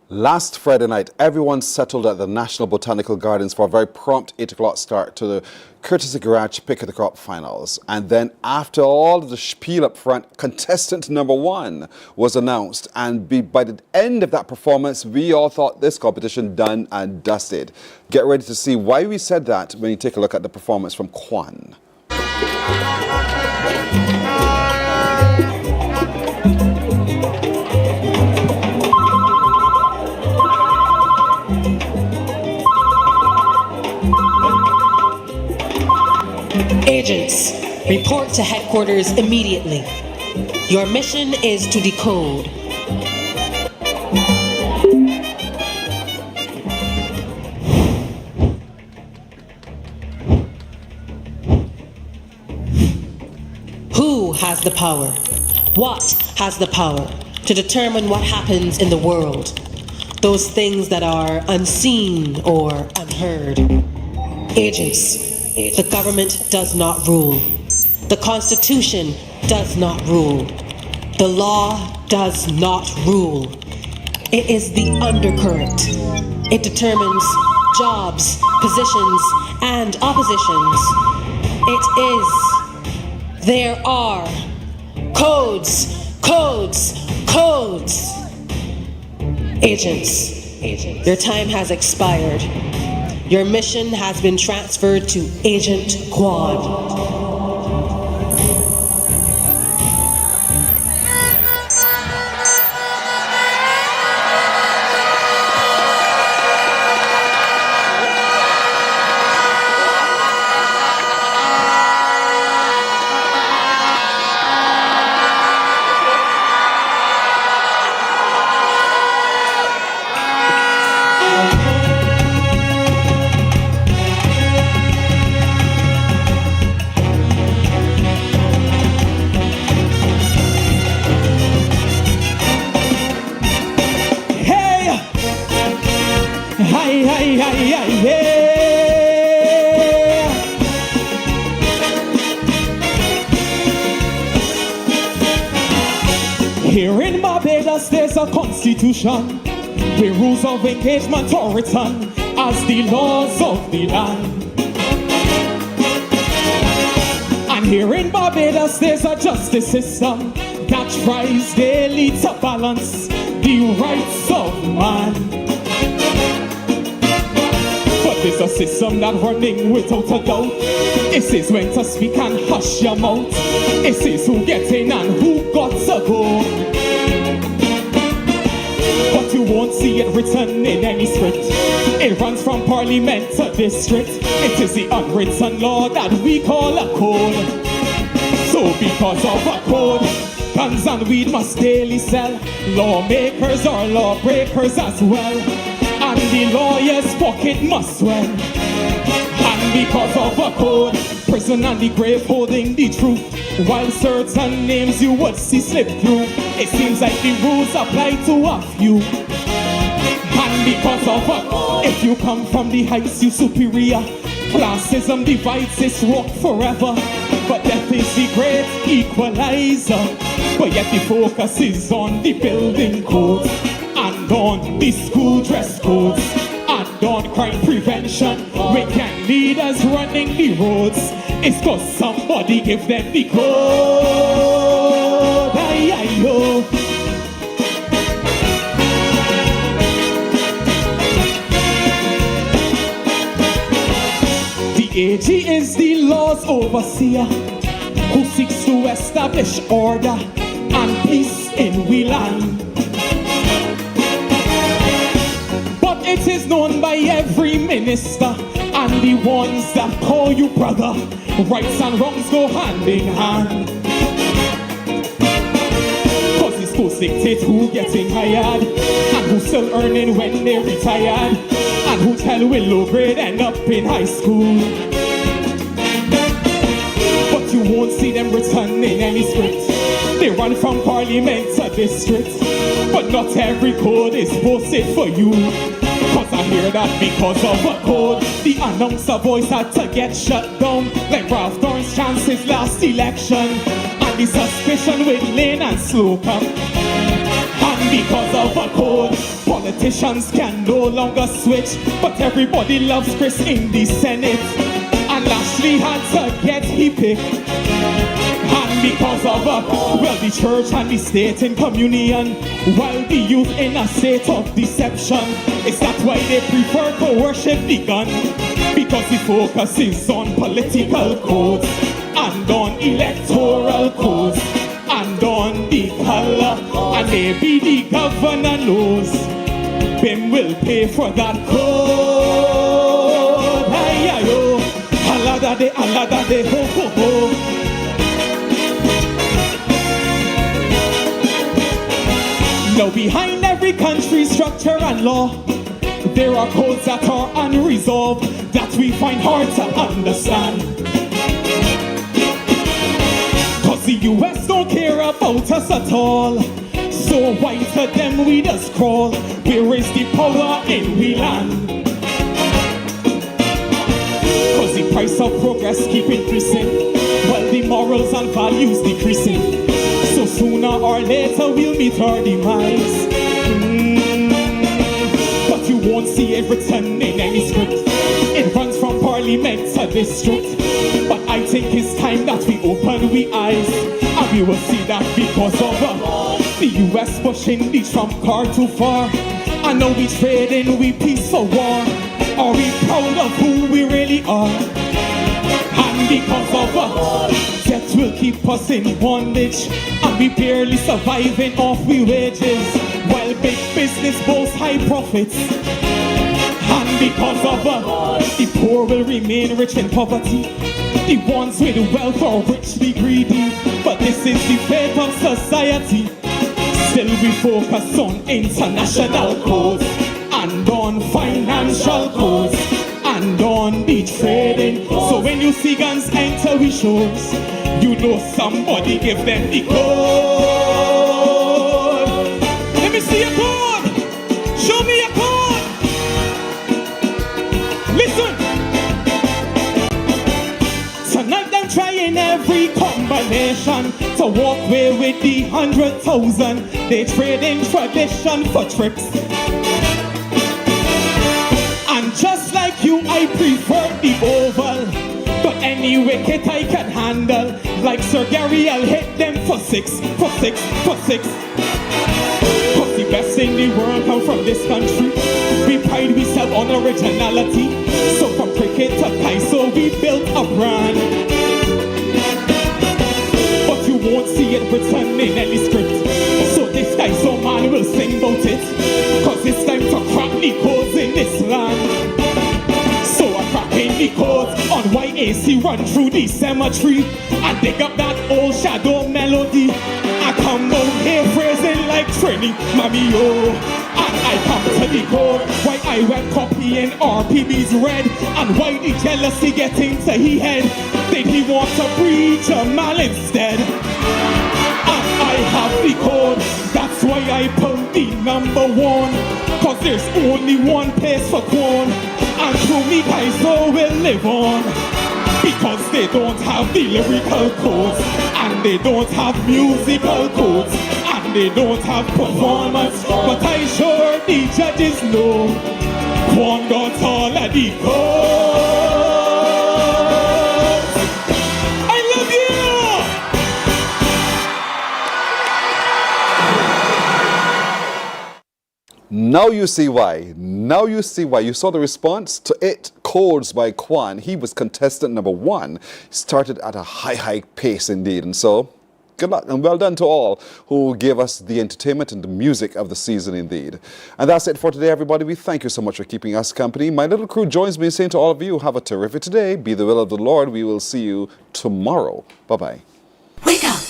Last Friday night, everyone settled at the National Botanical Gardens for a very prompt 8 o'clock start to the Courtesy Garage Pick of the Crop finals. And then after all of the spiel up front, contestant number 1 was announced. And by the end of that performance, we all thought this competition done and dusted. Get ready to see why we said that when you take a look at the performance from Kwan. to headquarters immediately. Your mission is to decode. Who has the power? What has the power to determine what happens in the world? Those things that are unseen or unheard. Agents. The government does not rule. The Constitution does not rule. The law does not rule. It is the undercurrent. It determines jobs, positions, and oppositions. It is. There are codes, codes, codes. Agents, your time has expired. Your mission has been transferred to Agent Quad. Here in Barbados there's a constitution where rules of engagement are written as the laws of the land. And here in Barbados there's a justice system that tries daily to balance the rights of man. But there's a system that running without a doubt. It says when to speak and hush your mouth. It says who gets in and who got to go. But you won't see it written in any script. It runs from parliament to district. It is the unwritten law that we call a code. So because of a code, guns and weed must daily sell. Lawmakers are lawbreakers as well. And the lawyer's pocket must swell. And because of a code, prison and the grave holding the truth. While certain names you would see slip through, it seems like the rules apply to a few. And because of a, if you come from the heights, you superior. Classism divides this rock forever. But death is the great equalizer. But yet the focus is on the building codes and on the school dress codes and on crime prevention. We can leaders running the roads. It's cause somebody give them the code. Aye, aye, oh. The AG is the law's overseer who seeks to establish order and peace in we land. But it is known by every minister and the ones that call you brother. Rights and wrongs go hand in hand. Cause the schools dictate who getting hired and who's still earning when they're retired, and who tell will low grade end up in high school. But you won't see them written in any script. They run from parliament to district. But not every code is posted for you. Cause I hear that because of a code, the announcer voice had to get shut down, like Ralph Thorne's chances last election, and the suspicion with Lane and Slocum. And because of a code, politicians can no longer switch, but everybody loves Chris in the Senate, and Lashley had to get he picked. And because of a, well, the church and the state in communion, while the youth in a state of deception. Is that why they prefer to worship the gun? Because the focus is on political codes and on electoral codes and on the color, and maybe the governor knows Bim will pay for that code. Ay, ay, oh. Alada de, ho, ho, ho. Now behind every country's structure and law, there are codes that are unresolved, that we find hard to understand. Cause the US don't care about us at all, so why to them we just crawl? Where is the power in we land? Cause the price of progress keep increasing, while the morals and values decreasing. So sooner or later we'll meet our demise. But you won't see it written in any script. It runs from parliament to district. But I think it's time that we open we eyes, and we will see that because of the US pushing the Trump car too far. And now we trading we peace for war. Are we proud of who we really are? And because of debt will keep us in bondage, and we barely surviving off we wages, while big business boasts high profits. And because of the poor will remain rich in poverty, the ones with wealth are richly greedy. But this is the fate of society. Still we focus on international codes, and on financial codes, and on the trading. So when you see guns enter we shores, you know somebody give them the code. Let me see a code. Show me a code. Listen. Tonight I'm trying every combination to walk away with the 100,000. They trade in tradition for tricks. And just like you, I prefer the oval, but any wicket I can handle. Like Sir Gary, I'll hit them for six. Cause the best in the world come from this country. We pride ourselves on originality. So from cricket to Kaiso, we built a brand. But you won't see it written in any script. So this Kaiso man will sing about it, cause it's time to crack the codes in this land. So I crack in the codes on why AC run through the cemetery and dig up that old shadow melody. I come out here phrasing like Trini, Mami, oh. And I come to the code why I went copying RPB's red, and why the jealousy get into he head. Did he want to breed Jamal instead? And I have the code, that's why I pulled the number one. Cause there's only one place for corn, and through me Kaiso will live on. Because they don't have the lyrical codes, and they don't have musical codes, and they don't have performance. But I sure the judges know Quan got all of the codes. I love you! Now you see why. Now you see why. You saw the response to it. Codes by Quan. He was contestant number 1. Started at a high pace indeed. And so, good luck and well done to all who gave us the entertainment and the music of the season indeed. And that's it for today, everybody. We thank you so much for keeping us company. My little crew joins me in saying to all of you, have a terrific day. Be the will of the Lord. We will see you tomorrow. Bye-bye. Wake up.